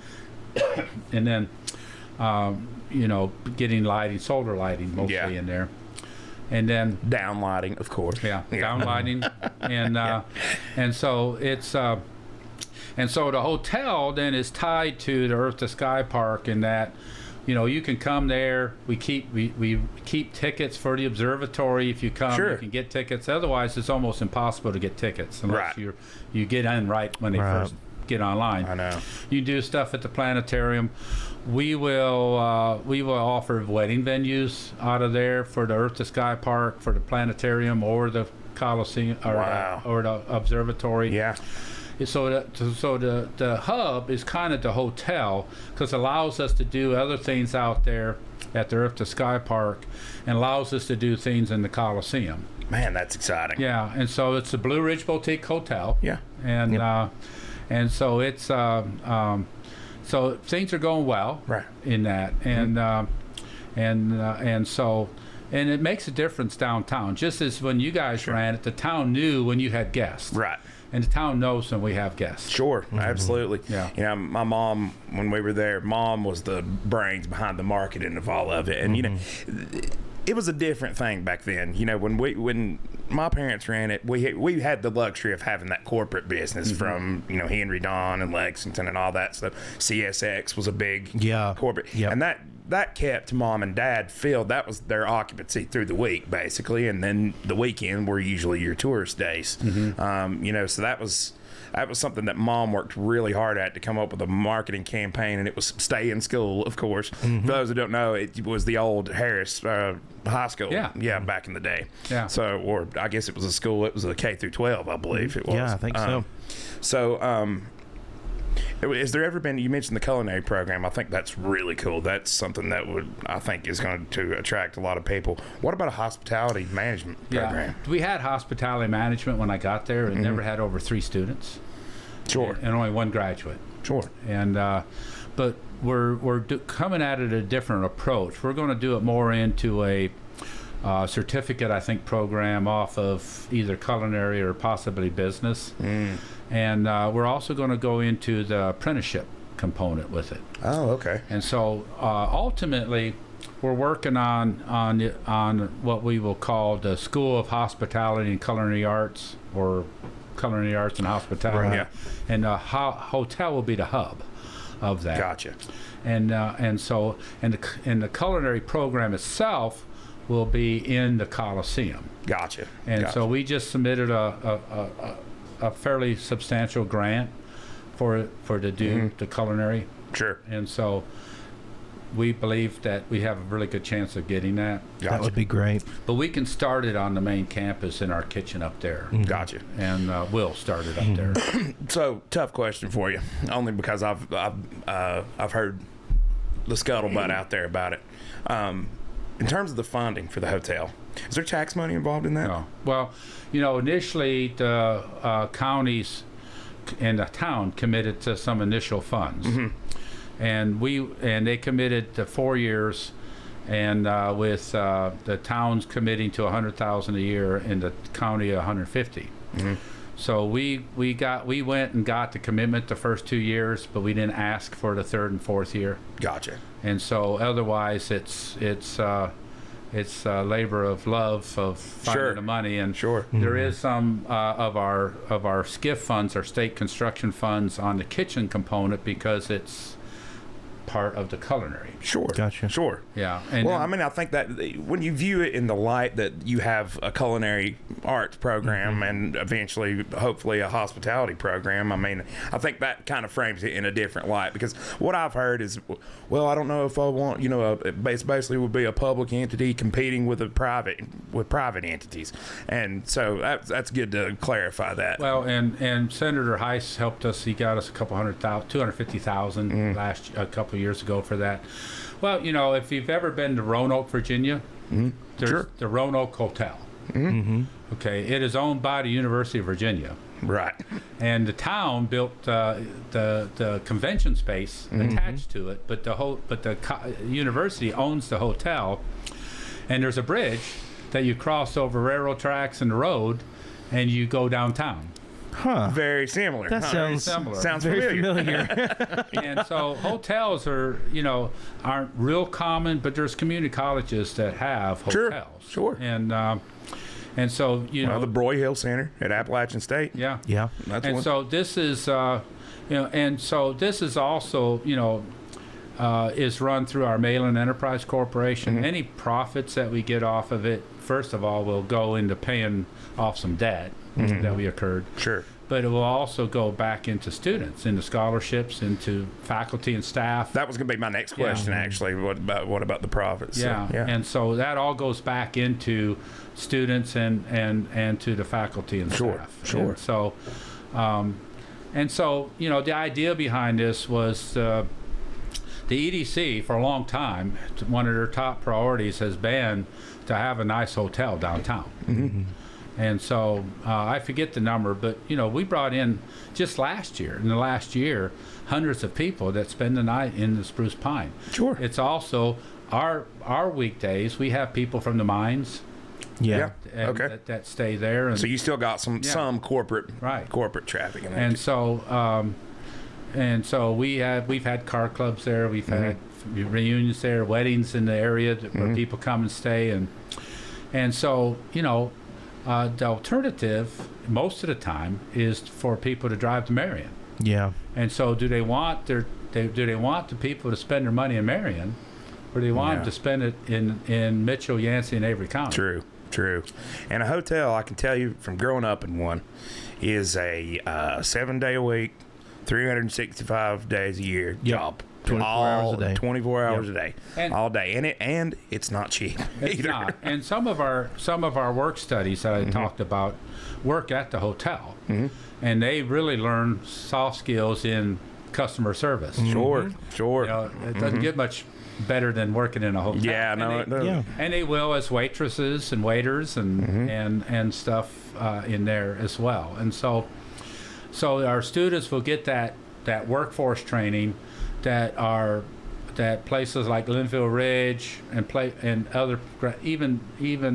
and then getting lighting, solar lighting mostly Yeah. in there. And then Downlighting, of course. downlighting, and so it's and so the hotel then is tied to the Earth to Sky Park in that you can come there. We keep tickets for the observatory. If you come, Sure. you can get tickets. Otherwise, it's almost impossible to get tickets unless Right. you get in right when they Right. first get online. I know. You do stuff at the planetarium. We will offer wedding venues out of there for the Earth to Sky Park, for the planetarium, or the Coliseum, or, Wow. or the observatory. Yeah. So the hub is kind of the hotel because it allows us to do other things out there at the Earth to Sky Park, and allows us to do things in the Coliseum. Man, that's exciting. Yeah, and so it's the Blue Ridge Boutique Hotel. Yeah. And so it's so things are going well Right. in that, and so it makes a difference downtown. Just as when you guys ran it, the town knew when you had guests. Right. And the town knows when we have guests. Sure, absolutely. Yeah. My mom, when we were there, Mom was the brains behind the marketing of all of it, and it was a different thing back then. When my parents ran it, we had the luxury of having that corporate business from Henry Don and Lexington and all that stuff. CSX was a big corporate, Yep. and that kept Mom and Dad filled. That was their occupancy through the week, basically, and then the weekend were usually your tourist days. So that was something that Mom worked really hard at to come up with a marketing campaign, and it was Stay in School, of course. For those who don't know, it was the old Harris High School, back in the day. Yeah. So, or I guess it was a school. It was a K through 12, I believe it was. Yeah, I think so. So, has there ever been? You mentioned the culinary program. I think that's really cool. That's something that I think is going to attract a lot of people. What about a hospitality management program? We had hospitality management when I got there, and never had over 3 students. Sure. and only one graduate. Sure. And but we're coming at it a different approach. We're going to do it more into a certificate, I think, program off of either culinary or possibly business. And we're also going to go into the apprenticeship component with it. Oh, okay. And so ultimately, we're working on what we will call the School of Hospitality and Culinary Arts, or Culinary Arts and Hospitality. Right. Yeah. And hotel will be the hub of that. Gotcha. And so the culinary program itself will be in the Coliseum. Gotcha. And so we just submitted a fairly substantial grant for to do the culinary. Sure. And so we believe that we have a really good chance of getting that. Gotcha. That would be great. But we can start it on the main campus in our kitchen up there. Gotcha. And we'll start it up there. So, tough question for you, only because I've heard the scuttlebutt out there about it. In terms of the funding for the hotel, is there tax money involved in that? No. Well, initially the counties and the town committed to some initial funds. And they committed to 4 years, and with the towns committing to $100,000 a year and the county $150,000. So we went and got the commitment the first 2 years, but we didn't ask for the third and fourth year. Gotcha. And so otherwise it's labor of love of finding the money. And there is some of our SCIF funds, our state construction funds, on the kitchen component because it's part of the culinary. Sure. Gotcha. Sure. Yeah. And Well, I mean, I think that when you view it in the light that you have a culinary arts program and eventually, hopefully, a hospitality program, I mean, I think that kind of frames it in a different light, because what I've heard is, well, I don't know if I want, it basically would be a public entity competing with private entities, and so that's good to clarify that. Well, and Senator Heiss helped us. He got us $250,000 a couple of years ago for that. Well, if you've ever been to Roanoke, Virginia, there's the Roanoke Hotel. Okay, it is owned by the University of Virginia. Right. And the town built the convention space attached to it, but the university owns the hotel, and there's a bridge that you cross over railroad tracks and the road, and you go downtown. Huh. Very similar. That sounds similar. Sounds very familiar. And so hotels aren't real common, but there's community colleges that have hotels. Sure. And so the Broyhill Center at Appalachian State. Yeah. Yeah. That's And one. so this is and so this is also is run through our Malin Enterprise Corporation. Any profits that we get off of it, first of all, will go into paying off some debt that we incurred. Sure. But it will also go back into students, into scholarships, into faculty and staff. That was going to be my next question, actually. What about the profits? Yeah. So, And so that all goes back into students and to the faculty and staff. Sure. And so the idea behind this was the EDC for a long time, one of their top priorities has been to have a nice hotel downtown. And so I forget the number, but we brought in just in the last year, hundreds of people that spend the night in the Spruce Pine. Sure. It's also our weekdays. We have people from the mines. Yeah. That stay there. And So you still got some corporate Right. corporate traffic in there. And so we've had car clubs there. We've had reunions there, weddings in the area where people come and stay, and so the alternative most of the time is for people to drive to Marion. Yeah. And so do they want the people to spend their money in Marion, or do they want them to spend it in Mitchell, Yancey, and Avery County? True. And a hotel, I can tell you from growing up in one, is a 7-day a week, 365 days a year job. 24 hours a day. 24 hours a day, And- all day, and it's not cheap. It's either. not. And some of our work studies that I talked about work at the hotel, and they really learn soft skills in customer service. Sure. It doesn't get much better than working in a hotel. Yeah, And no, they- it doesn't. Yeah. And they will as waitresses and waiters and stuff in there as well. And so So our students will get that workforce training that places like Linville Ridge and other even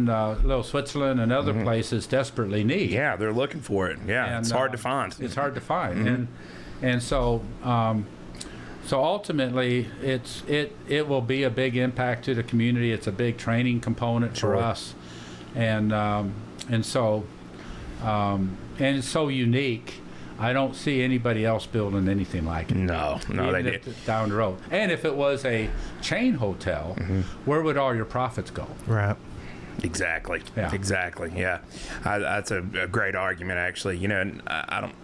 Little Switzerland and other places desperately need. Yeah, they're looking for it. Yeah, And, it's hard to find. It's hard to find, and so so ultimately it will be a big impact to the community. It's a big training component for us, and so and it's so unique. I don't see anybody else building anything like it. No, they Even did. if it's down the road. And if it was a chain hotel, where would all your profits go? Right. Exactly. Yeah. Exactly. Yeah. That's a great argument, actually. You know, and I don't.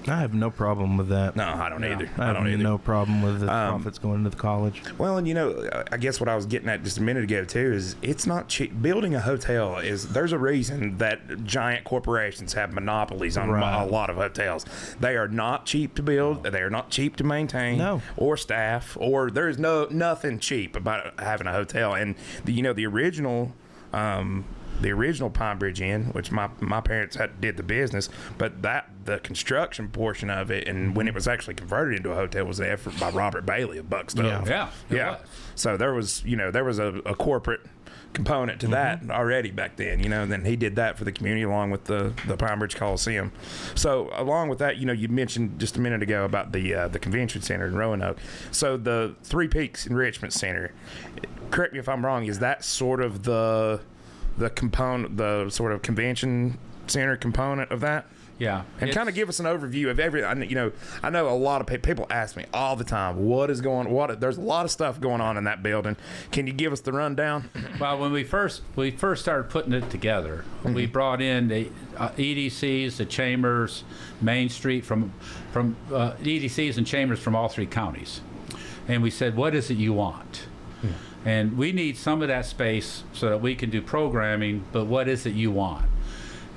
I have no problem with that. No, I don't either. I I have don't either. no problem with the profits going into the college. Well, and you know, I guess what I was getting at just a minute ago too is it's not cheap. Building a hotel there's a reason that giant corporations have monopolies on Right. a lot of hotels. They are not cheap to build. They are not cheap to maintain. No. Or staff. Or there's nothing cheap about having a hotel. And the original. The original Pine Bridge Inn, which my parents did the business, but the construction portion of it, and when it was actually converted into a hotel, was the effort by Robert Bailey of Buck Stove. Yeah, it yeah. was. So there was a corporate component to that already back then, and then he did that for the community along with the Pine Bridge Coliseum. So along with that, you mentioned just a minute ago about the convention center in Roanoke. So the Three Peaks Enrichment Center, correct me if I'm wrong, is that sort of the component, the sort of convention center component of that? Yeah. And kind of give us an overview of everything. I know a lot of people ask me all the time, there's a lot of stuff going on in that building. Can you give us the rundown? Well, when we first started putting it together, we brought in the EDCs, the chambers, Main Street from EDCs and chambers from all three counties, and we said, what is it you want? And we need some of that space so that we can do programming, but what is it you want?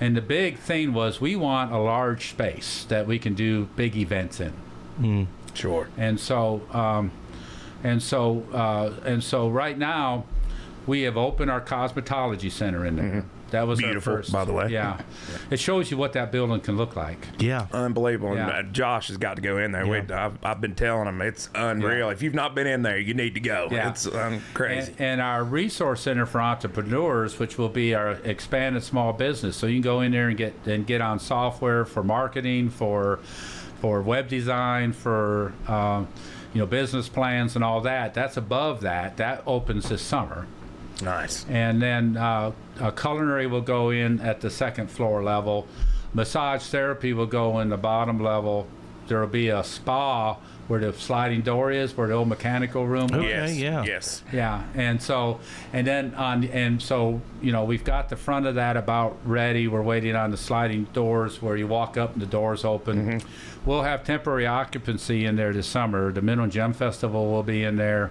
And the big thing was we want a large space that we can do big events in. Sure. And so right now we have opened our cosmetology center in there. That was Beautiful, our first, by the way. Yeah. It shows you what that building can look like. Yeah. Unbelievable. Yeah. And Josh has got to go in there. Yeah. I've been telling him it's unreal. Yeah. If you've not been in there, you need to go. Yeah. It's crazy. And our resource center for entrepreneurs, which will be our expanded small business. So you can go in there and get on software for marketing, for web design, for business plans and all that. That's above that. That opens this summer. Nice. And then culinary will go in at the second floor level. Massage therapy will go in the bottom level. There will be a spa where the sliding door is, where the old mechanical room was. Okay, Yes. yeah. Yes. Yeah, and so we've got the front of that about ready. We're waiting on the sliding doors where you walk up and the doors open. We'll have temporary occupancy in there this summer. The Minnow Gem Festival will be in there.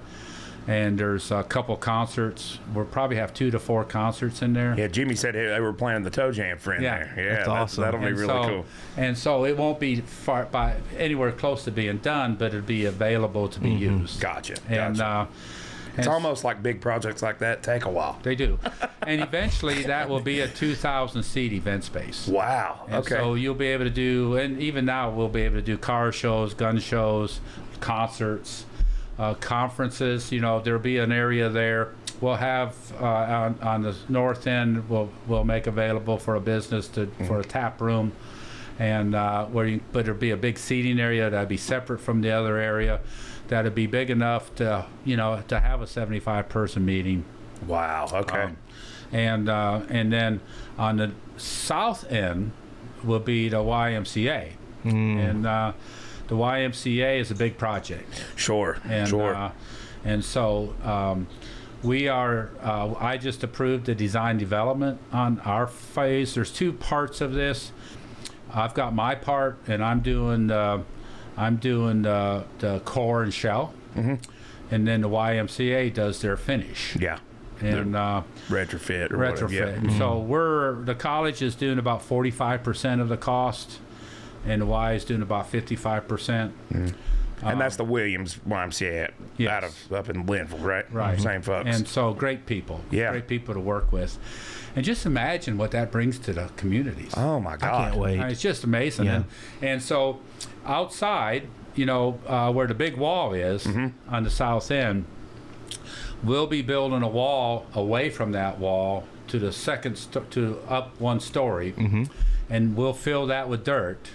And there's a couple concerts. We'll probably have 2 to 4 concerts in there. Yeah, Jimmy said they were planning the Toe Jam for in there. Yeah, That's awesome. That'll be really cool. And so it won't be anywhere close to being done, but it'll be available to be used. Gotcha. And it's almost like big projects like that take a while. they do. And eventually that will be a 2,000 seat event space. Wow. And Okay. so you'll be able to do, and even now we'll be able to do car shows, gun shows, concerts, conferences. There'll be an area there. We'll have on the north end. We'll make available for a business for a tap room, and but there'll be a big seating area that'll be separate from the other area. That'll be big enough to have a 75-person meeting. Wow. Okay. And then on the south end will be the YMCA, and the YMCA is a big project. Sure. And, sure. And so we are. I just approved the design development on our phase. There's 2 parts of this. I've got my part, and I'm doing the core and shell, and then the YMCA does their finish. Yeah. And Retrofit. Or retrofit. Whatever. Yeah. And so the college is doing about 45% of the cost, and the Y is doing about 55%. And that's the Williams YMCA Yes. up in Linville, right? Right. Same folks. And so great people. Yeah. Great people to work with. And just imagine what that brings to the communities. oh my God. I can't wait. It's just amazing. Yeah. And so outside, where the big wall is on the south end, we'll be building a wall away from that wall to the to up one story, and we'll fill that with dirt.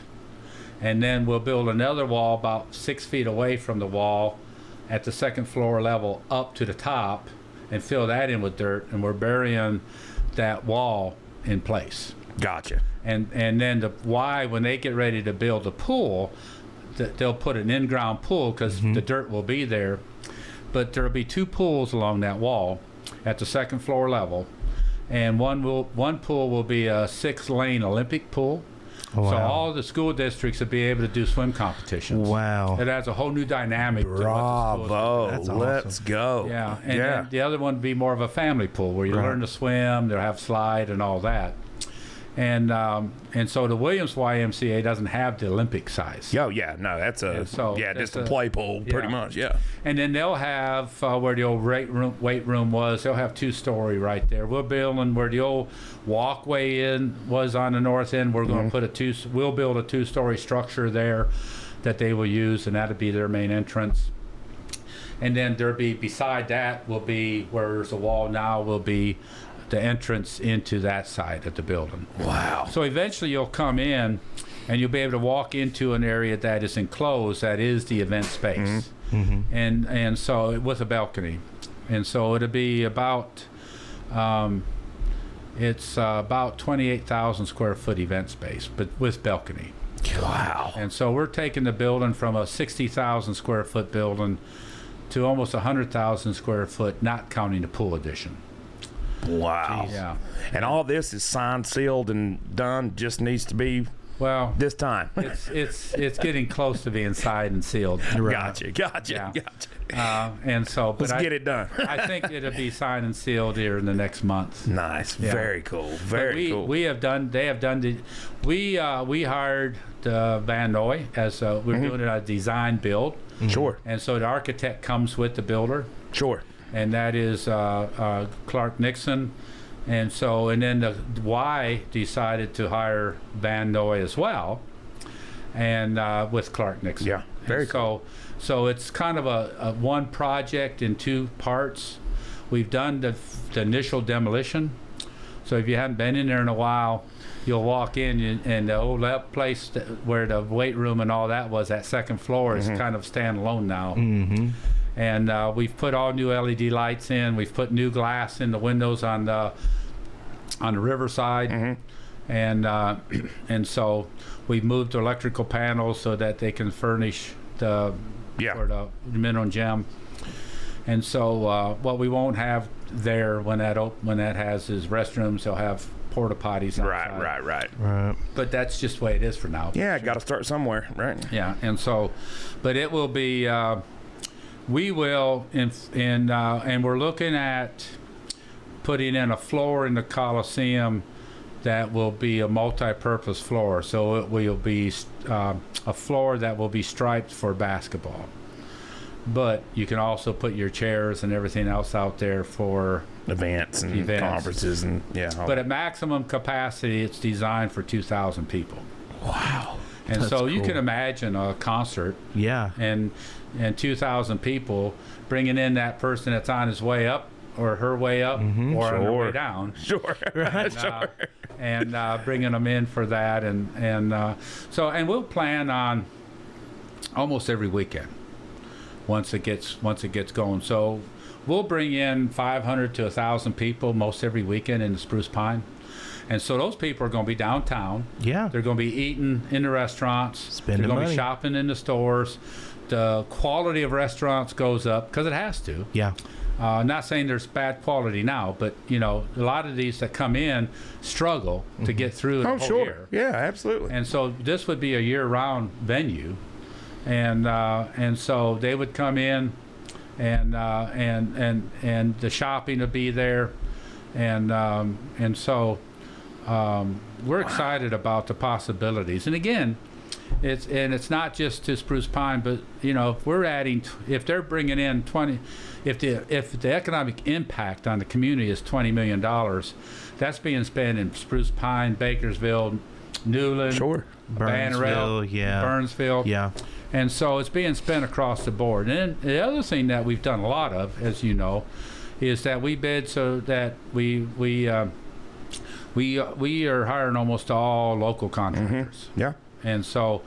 And then we'll build another wall about 6 feet away from the wall at the second floor level up to the top and fill that in with dirt. And we're burying that wall in place. Gotcha. And then when they get ready to build the pool, they'll put an in-ground pool because the dirt will be there. But there'll be 2 pools along that wall at the second floor level. And one pool will be a 6-lane Olympic pool. Oh, So wow. all the school districts will be able to do swim competitions. Wow. It adds a whole new dynamic to what the schools Bravo. That's awesome. Let's go. yeah, and then the other one would be more of a family pool where you Right. learn to swim, they'll have slide and all that. And so the Williams YMCA doesn't have the Olympic size. Yo, yeah, no, that's That's just a play pool, pretty yeah. much, yeah. And then they'll have where the old weight room was. They'll have 2-story right there. We're building where the old walkway in was on the north end. We're going to we'll build a 2-story structure there that they will use, and that'll be their main entrance. And then beside that will be where there's a wall now will be the entrance into that side of the building. Wow. So eventually you'll come in and you'll be able to walk into an area that is enclosed, that is the event space. And so with a balcony. And so it'll be about, it's about 28,000 square foot event space, but with balcony. Wow. And so we're taking the building from a 60,000 square foot building to almost 100,000 square foot, not counting the pool addition. Wow. Yeah. And all this is signed, sealed, and done. Just needs to be Well, this time. it's getting close to being signed and sealed. Gotcha. Yeah. Gotcha. And so, but Let's get it done. I think it'll be signed and sealed here in the next month. Nice. Yeah. Very cool. But Very cool. We have done. They have done. We hired Van Noy as we're doing a design build, Sure. and so the architect comes with the builder, Sure. and that is Clark Nixon. And then the Y decided to hire Van Noy as well, and with Clark Nixon. Yeah, very cool. So it's kind of a one project in 2 parts. We've done the initial demolition. So if you haven't been in there in a while, you'll walk in and the old place where the weight room and all that was, that second floor is kind of standalone now. And we've put all new LED lights in. We've put new glass in the windows on the riverside, and so we've moved to electrical panels so that they can furnish for the minimum gem. And so what we won't have there when that has is restrooms. They'll have porta potties outside. Right. But that's just the way it is for now. Yeah, got to start somewhere, right? Yeah, and so, but it will be. We will, and we're looking at putting in a floor in the Coliseum that will be a multi-purpose floor. So it will be a floor that will be striped for basketball. But you can also put your chairs and everything else out there for events and conferences and But at maximum capacity, it's designed for 2,000 people. Wow. And That's so you cool. can imagine a concert. Yeah. And 2,000 people, bringing in that person that's on his way up or her way up or on their way down. Sure. And bringing them in for that. And we'll plan on almost every weekend once it gets going. So we'll bring in 500 to 1,000 people most every weekend in the Spruce Pine. And so those people are going to be downtown. Yeah. They're going to be eating in the restaurants. Spending They're going to money. be shopping in the stores. The quality of restaurants goes up because it has to. Yeah. Not saying there's bad quality now, but a lot of these that come in struggle to get through the whole year. Yeah, absolutely. And so this would be a year-round venue, and so they would come in, and the shopping would be there, and so we're excited about the possibilities. And again, it's not just to Spruce Pine, but if we're adding, if they're bringing in 20, if the economic impact on the community is $20 million, that's being spent in Spruce Pine, Bakersville, Newland, Sure. Bannerell, Burnsville, and so it's being spent across the board. And then the other thing that we've done a lot of, as you know, is that we bid so that we are hiring almost all local contractors. Yeah. And so,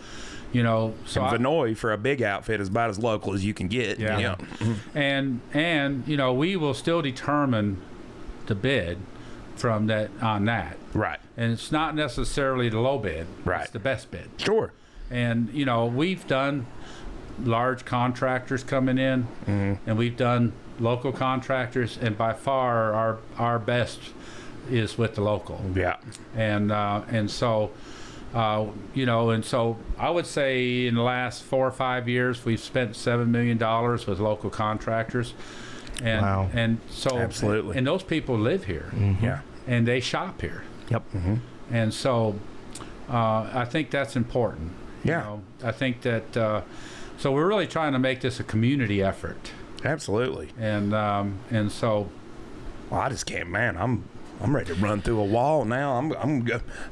so And Vinoy for a big outfit is about as local as you can get. Yeah. And we will still determine the bid from that on that. Right. And it's not necessarily the low bid. Right. It's the best bid. Sure. And we've done large contractors coming in, and we've done local contractors, and by far our best is with the local. Yeah. And so I would say in the last 4 or 5 years we've spent $7 million with local contractors, and Wow. and so Absolutely. and those people live here, Yeah. and they shop here, Yep. and so I think that's important. Yeah. I think that so we're really trying to make this a community effort, Absolutely. and so Well, I just can't, man. I'm ready to run through a wall now.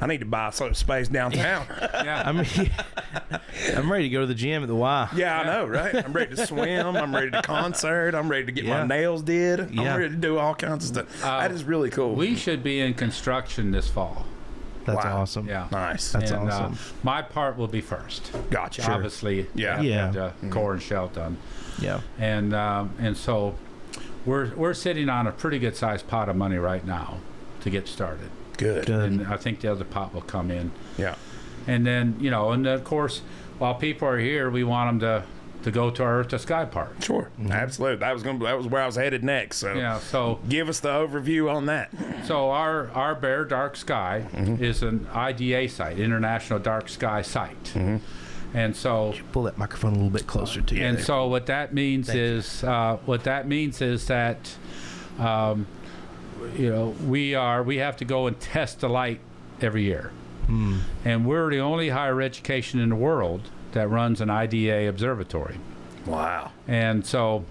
I need to buy some space downtown. yeah. I mean, I'm ready to go to the gym at the Y. Yeah, I know, right? I'm ready to swim. I'm ready to concert. I'm ready to get my nails did. Yeah. I'm ready to do all kinds of stuff. That is really cool. We should be in construction this fall. That's Wow. awesome. Yeah. Nice. That's And, awesome. My part will be first. Gotcha. Obviously, Yeah. have to Yeah. get the core and shell done, Yeah. and so we're sitting on a pretty good sized pot of money right now to get started, Good. Good. and I think the other pot will come in, Yeah. and then and then, of course, while people are here, we want them to go to our Earth to Sky Park. Sure. Absolutely. That was where I was headed next. So Yeah, so give us the overview on that. our Bear Dark Sky is an IDA site, International Dark Sky Site, and so. Pull that microphone a little bit closer to you. And there. so what that means is that we have to go and test the light every year, and we're the only higher education in the world that runs an IDA observatory. Wow. And so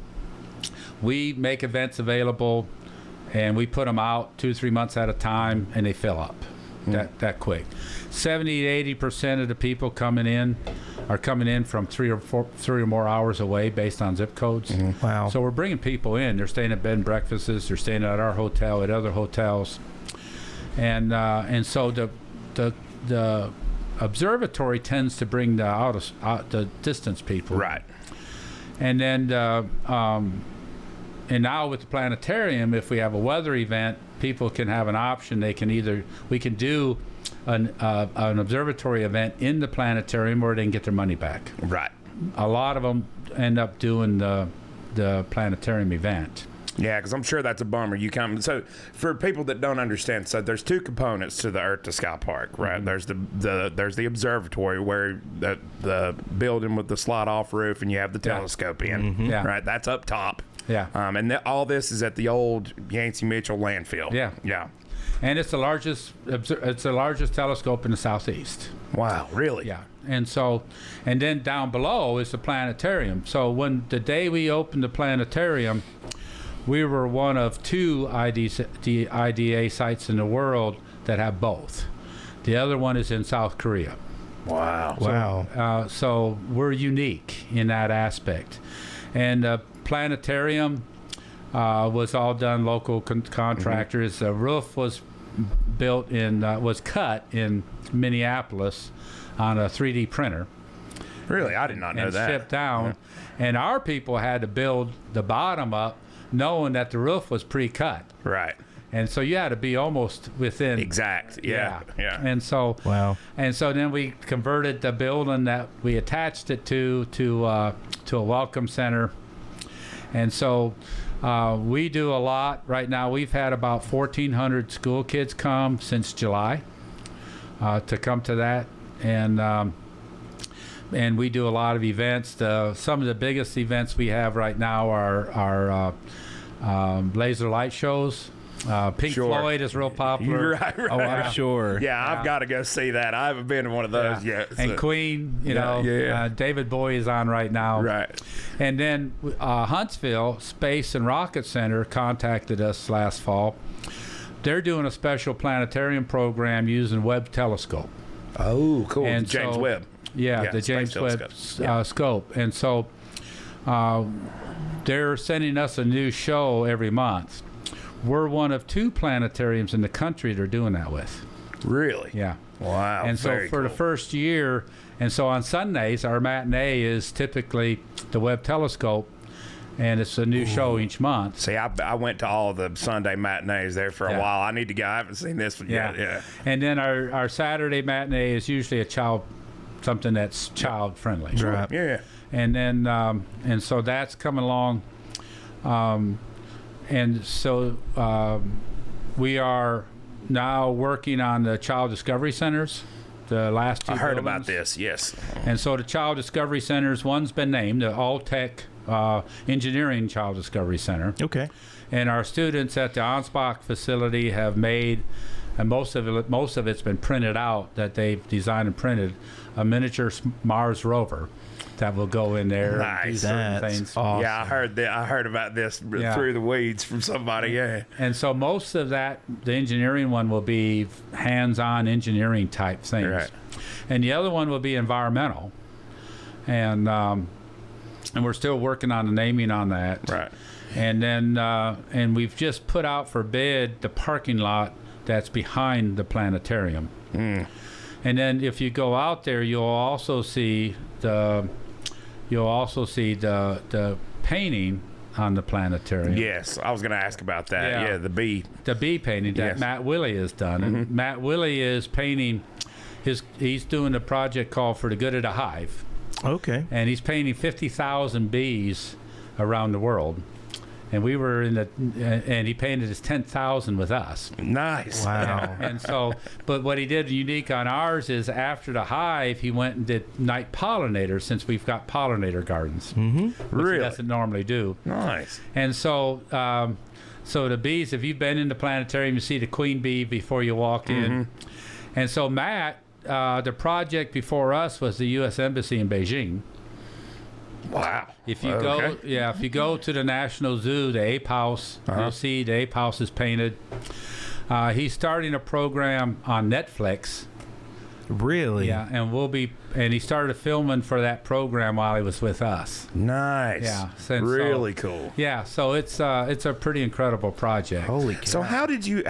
we make events available, and we put them out 2-3 months at a time, and they fill up that quick. 70-80% of the people coming in are coming in from 3 or more hours away based on zip codes. Wow. So we're bringing people in. They're staying at bed and breakfasts. They're staying at our hotel, at other hotels, and so the observatory tends to bring the distance people. Right. And then and now with the planetarium, if we have a weather event, people can have an option. We can do an observatory event in the planetarium, or they can get their money back. Right. A lot of them end up doing the planetarium event. Yeah, because I'm sure that's a bummer. You come so for people that don't understand. So there's two components to the Earth to Sky Park, right? There's the observatory where the building with the slide off roof, and you have the telescope in. Yeah. Right. That's up top. Yeah. And all this is at the old Yancey Mitchell landfill. Yeah. Yeah. And it's the largest telescope in the southeast. Wow. Really? Yeah. And then down below is the planetarium. So the day we opened the planetarium, we were one of 2 IDA sites in the world that have both. The other one is in South Korea. Wow. Wow. So we're unique in that aspect. And the planetarium was all done local contractors. The roof was cut in Minneapolis on a 3D printer. Really? I did not know and that. shipped down. And our people had to build the bottom up knowing that the roof was pre-cut. Right. And so you had to be almost within. Exact. Yeah. And so. Wow. And so then we converted the building that we attached it to a welcome center. And so we do a lot. Right now we've had about 1,400 school kids come since July to come to that. And we do a lot of events. Some of the biggest events we have right now are laser light shows. Pink Sure. Floyd is real popular. You're right. Oh, I'm sure. Yeah, I've got to go see that. I haven't been to one of those yet. And so- Queen, Yeah. David Bowie is on right now. Right. And then Huntsville Space and Rocket Center contacted us last fall. They're doing a special planetarium program using Webb telescope. Oh, cool. And James so- Webb. Yeah, Yeah, the space James Webb telescope. scope. And so they're sending us a new show every month. We're one of 2 planetariums in the country they're doing that with. Really? Yeah. Wow. And so very for the cool. first year, and so on Sundays, our matinee is typically the Webb telescope, and it's a new show each month. See, I went to all the Sunday matinees there for a Yeah. while. I need to go. I haven't seen this one yet. Yeah. And then our Saturday matinee is usually something that's child friendly. Right. Yeah. And then and so that's coming along, and so we are now working on the child discovery centers, the last 2 I heard about buildings. this. Yes. And so the child discovery centers, one's been named the All Tech Engineering Child Discovery Center, Okay. and our students at the Ansbach facility have made, and most of it's been printed out, that they've designed and printed a miniature Mars rover that will go in there and do Nice. certain That's things. awesome. Yeah, I heard that. I heard about this Yeah. through the weeds from somebody. Yeah. And so most of that, the engineering one will be hands-on engineering type things, Right. and the other one will be environmental, and we're still working on the naming on that. Right. And then and we've just put out for bid the parking lot that's behind the planetarium. And then if you go out there, you'll also see the painting on the planetarium. Yes, I was going to ask about that. Yeah. Yeah, the bee. The bee painting that Yes. Matt Willey has done. And Matt Willey is painting he's doing a project called For the Good of the Hive. Okay. And he's painting 50,000 bees around the world. And we were and he painted his 10,000 with us. Nice. Wow. And so, but what he did unique on ours is after the hive, he went and did night pollinators, since we've got pollinator gardens, which Really? he doesn't normally do. Nice. And so, so the bees, if you've been in the planetarium, you see the queen bee before you walk in. And so Matt, the project before us was the U.S. Embassy in Beijing. Wow. If you Okay. if you go to the National Zoo, the ape house, you'll see the ape house is painted. He's starting a program on Netflix. Really? Yeah, and he started filming for that program while he was with us. Nice. Yeah, Really cool. Yeah, so it's a pretty incredible project. Holy cow. So how did you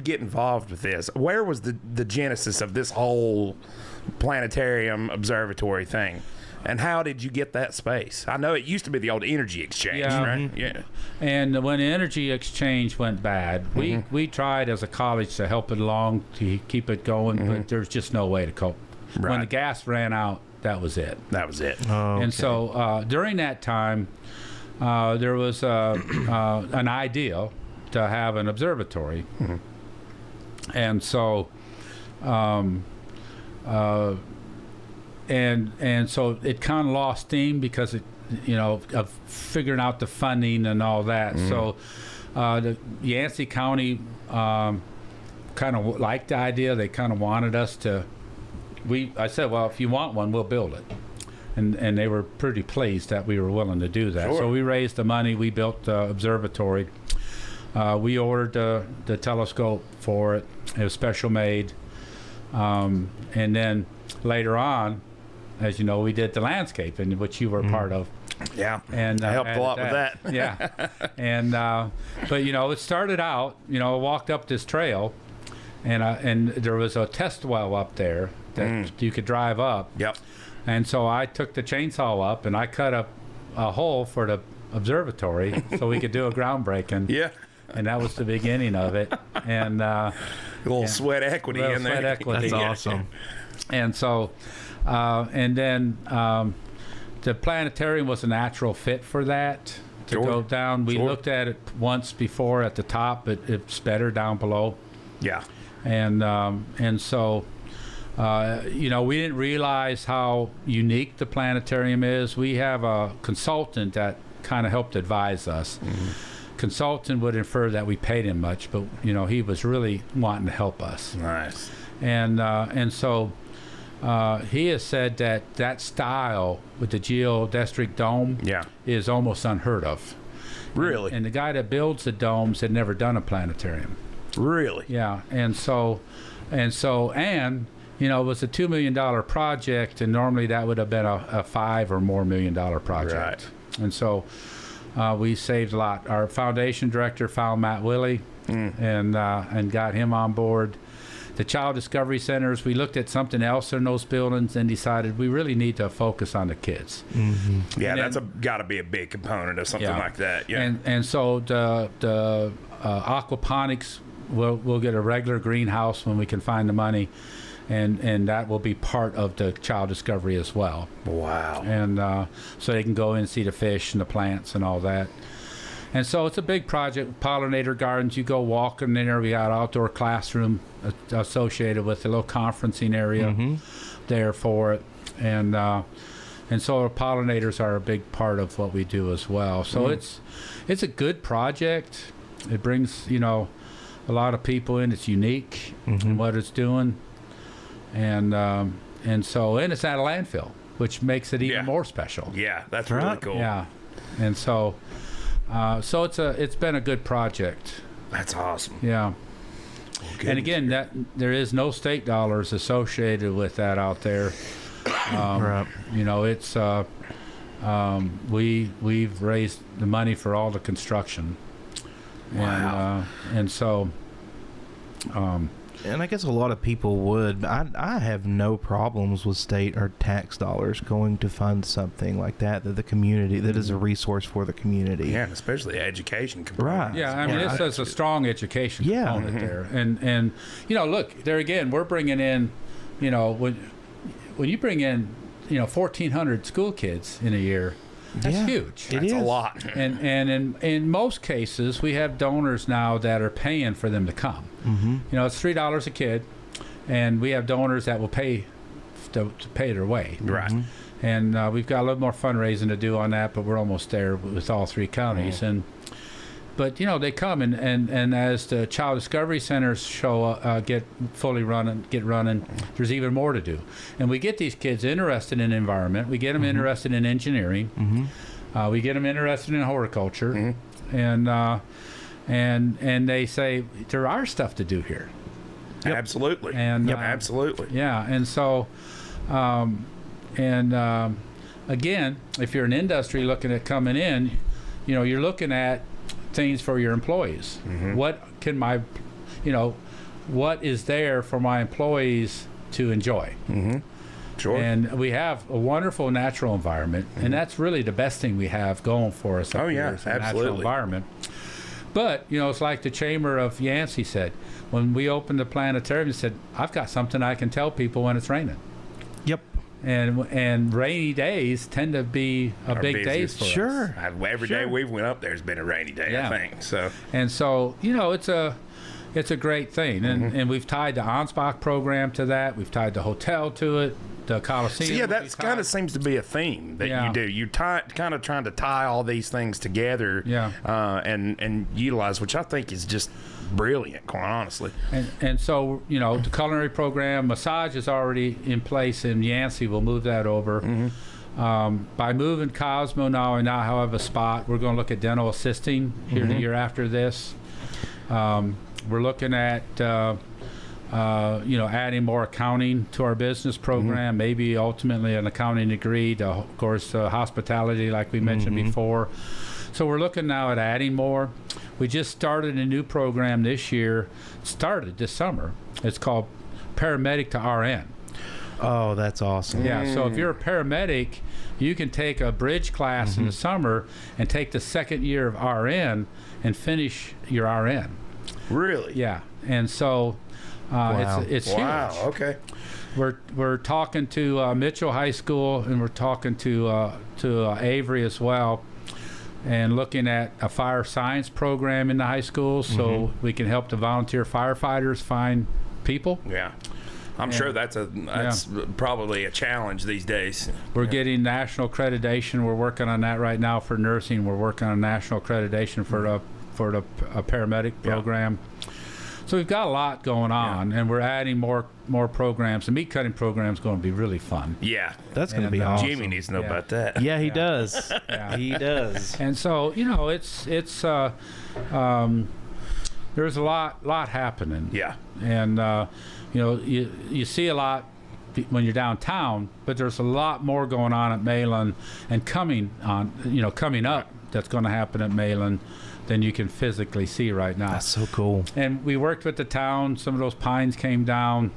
get involved with this? Where was the genesis of this whole planetarium observatory thing? And how did you get that space? I know it used to be the old energy exchange, Yeah. right? Yeah. And when the energy exchange went bad, we tried as a college to help it along, to keep it going, but there's just no way to cope. When Right. the gas ran out, that was it. That was it. Oh, And so during that time, there was an idea to have an observatory. And so and so it kind of lost steam because of figuring out the funding and all that. So the Yancey County kind of liked the idea. They kind of wanted us to. I said, well, if you want one, we'll build it. And they were pretty pleased that we were willing to do that. Sure. So we raised the money. We built the observatory. We ordered the telescope for it. It was special made. And then later on, as you know, we did the landscape, which you were part of. Yeah. And I helped a added lot with that. Yeah. And but it started out. I walked up this trail, and there was a test well up there that you could drive up. Yep. And so I took the chainsaw up and I cut up a hole for the observatory so we could do a groundbreaking. Yeah. And that was the beginning of it. And A little sweat equity Little in there. sweat equity. That's Yeah. awesome. And so, and then the planetarium was a natural fit for that to Sure. go down. We Sure. looked at it once before at the top, but it's better down below. Yeah. And so, we didn't realize how unique the planetarium is. We have a consultant that kind of helped advise us. consultant would infer that we paid him much, but he was really wanting to help us. Nice. And so he has said that style with the geodesic dome is almost unheard of. Really? And the guy that builds the domes had never done a planetarium. Really? Yeah. And it was a $2 million project, and normally that would have been a $5 or more million project. Right. And so we saved a lot. Our foundation director found Matt Willey and got him on board. The Child Discovery Centers, we looked at something else in those buildings and decided we really need to focus on the kids. Mm-hmm. Yeah, that's got to be a big component of something like that. Yeah. And so the aquaponics, we'll get a regular greenhouse when we can find the money, and that will be part of the Child Discovery as well. Wow. And so they can go in and see the fish and the plants and all that. And so it's a big project. Pollinator gardens, you go walking in there. We got outdoor classroom associated with a little conferencing area there for it. And so our pollinators are a big part of what we do as well. So it's a good project. It brings, a lot of people in. It's unique in what it's doing. And it's at a landfill, which makes it even more special. Yeah, that's really cool. Yeah. And so it's been a good project. That's awesome. Yeah. And again, that there is no state dollars associated with that out there. It's we've raised the money for all the construction. Wow. And I guess a lot of people would. I have no problems with state or tax dollars going to fund something like that the community, that is a resource for the community. Yeah, and especially education component. Right. Yeah, I mean, this has a strong education component there. And look, there again, we're bringing in, when you bring in, 1,400 school kids in a year, that's huge. That's a lot. And in most cases, we have donors now that are paying for them to come. It's $3 a kid, and we have donors that will pay to pay their way. Right. And we've got a little more fundraising to do on that, but we're almost there with all three counties. But they come and as the Child Discovery Centers get running, there's even more to do. And we get these kids interested in environment. We get them interested in engineering. We get them interested in horticulture, and they say there are stuff to do here. Absolutely. And absolutely. Yeah. And so, again, if you're an industry looking at coming in, you're looking at things for your employees. What is there for my employees to enjoy? Sure. And we have a wonderful natural environment, and that's really the best thing we have going for us. Natural environment. But it's like the Chamber of Yancey said when we opened the planetarium. They said, "I've got something I can tell people when it's raining." Yep. And rainy days tend to be a big day for us. Sure. Every day we've went up there has been a rainy day, I think. So. And so, it's a great thing. And we've tied the Ansbach program to that. We've tied the hotel to it, the Coliseum. So that kind of seems to be a theme that you do. You kind of trying to tie all these things together and utilize, which I think is just brilliant, quite honestly. And so, the culinary program, massage is already in place, and Yancey will move that over. By moving Cosmo now, and now have a spot, we're going to look at dental assisting here the year after this. We're looking at adding more accounting to our business program, maybe ultimately an accounting degree, of course, hospitality like we mentioned before. So we're looking now at adding more. We just started a new program this year, started this summer. It's called Paramedic to RN. Oh, that's awesome. Yeah, so if you're a paramedic, you can take a bridge class in the summer and take the second year of RN and finish your RN. Really? Yeah, and so it's huge. Wow, okay. We're talking to Mitchell High School, and we're talking to Avery as well, and looking at a fire science program in the high school so we can help the volunteer firefighters find people. Yeah. I'm sure that's probably a challenge these days. We're getting national accreditation. We're working on that right now for nursing. We're working on national accreditation for for the paramedic program. So we've got a lot going on, and we're adding more programs. The meat cutting program is going to be really fun. Yeah. That's going to And, be awesome. Jimmy needs to know Yeah. about that. Yeah, he does. Yeah. He does. And so, it's there's a lot happening. Yeah. And you see a lot when you're downtown, but there's a lot more going on at Malin and coming up that's going to happen at Malin than you can physically see right now. That's so cool. And we worked with the town. Some of those pines came down,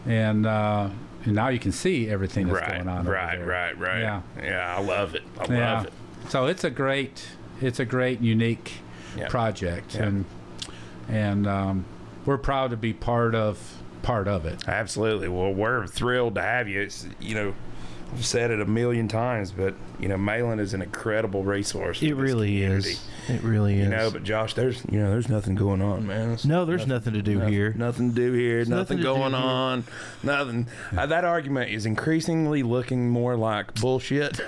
and now you can see everything that's going on. Right. over there. Right. Yeah. Yeah, I love it. I Yeah. love it. So it's a great, unique Yeah. project, Yeah. and we're proud to be part of it. Absolutely. Well, we're thrilled to have you. It's, I've said it a million times, but Malin is an incredible resource. It really is. It really is. But Josh, there's nothing going on, man. No, there's nothing to do here. Nothing to do here. There's Nothing nothing to do going here. on. Nothing. That argument is increasingly looking more like bullshit.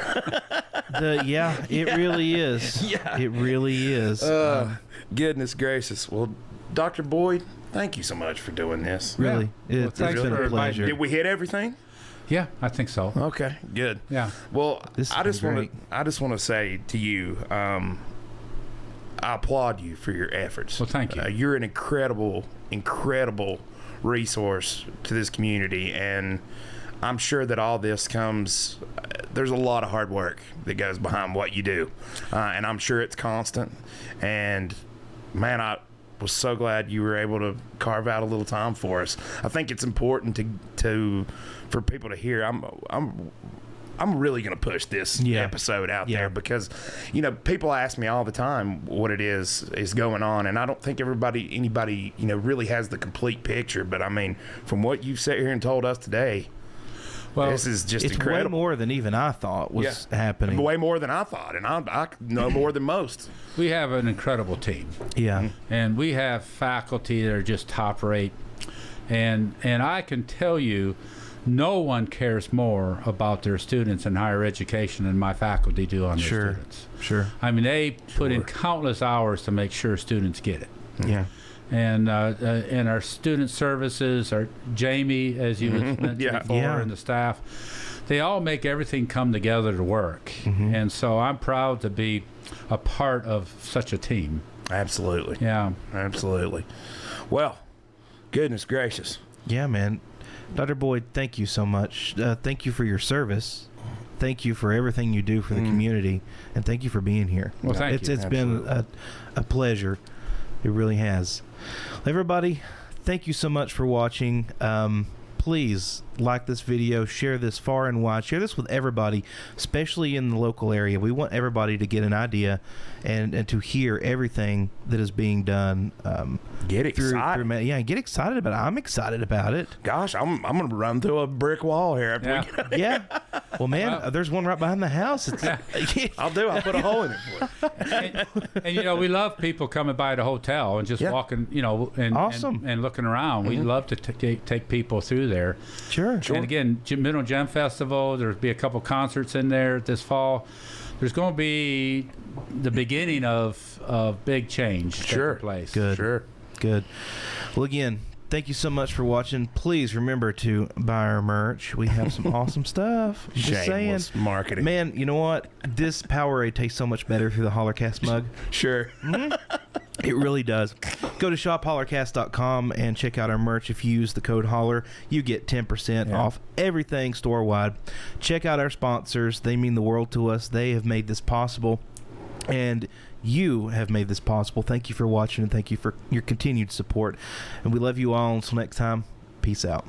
Yeah, it really is. Yeah. It really is. Goodness gracious. Well, Dr. Boyd, thank you so much for doing this. Really. Well, It's thanks been for a inviting pleasure. Did we hit everything? Yeah, I think so. Okay, good. Yeah. Well, This I has just been want to great. I just want to say to you, I applaud you for your efforts. Well, thank you. You're an incredible resource to this community, and I'm sure that all this comes. There's a lot of hard work that goes behind what you do, and I'm sure it's constant. And man, I was so glad you were able to carve out a little time for us. I think it's important for people to hear. I'm really going to push this Yeah. episode out Yeah. there because, people ask me all the time what it is going on, and I don't think anybody, really has the complete picture. But I mean, from what you've sat here and told us today, Well, this is just It's incredible. way more than even I thought was happening. Way more than I thought, and I know more than most. we have an incredible team, Yeah. and we have faculty that are just top rate, and I can tell you, no one cares more about their students in higher education than my faculty do on their Sure. students. Sure. I mean, they put in countless hours to make sure students get it. Yeah. And our student services, our Jamie, as you mentioned Yeah. before, Yeah. and the staff, they all make everything come together to work. And so I'm proud to be a part of such a team. Absolutely. Yeah. Absolutely. Well, goodness gracious. Yeah, man. Dr. Boyd, thank you so much. Thank you for your service. Thank you for everything you do for the community, and thank you for being here. Well, thank you. It's been a pleasure. It really has. Everybody, thank you so much for watching. Please like this video, share this far and wide, share this with everybody, especially in the local area. We want everybody to get an idea and to hear everything that is being done. Get excited. Yeah, get excited about it. I'm excited about it. Gosh, I'm going to run through a brick wall here after Yeah. we get Yeah. Well, man, there's one right behind the house. It's, I'll put a hole in it for you. And we love people coming by the hotel and just Yeah. walking, and, Awesome. and looking around. We love to take people through there. Sure. And again, Mineral Gem Festival, there'll be a couple concerts in there this fall. There's going to be the beginning of big change Sure. taking place. Good. Sure. Good. Well, again, thank you so much for watching. Please remember to buy our merch. We have some awesome stuff. Just saying. Shameless marketing. Man, you know what? This Powerade tastes so much better through the Hollercast mug. Sure. It really does. Go to shophollercast.com and check out our merch. If you use the code HOLLER, you get 10% off everything store-wide. Check out our sponsors. They mean the world to us. They have made this possible, and you have made this possible. Thank you for watching, and thank you for your continued support. And we love you all. Until next time, peace out.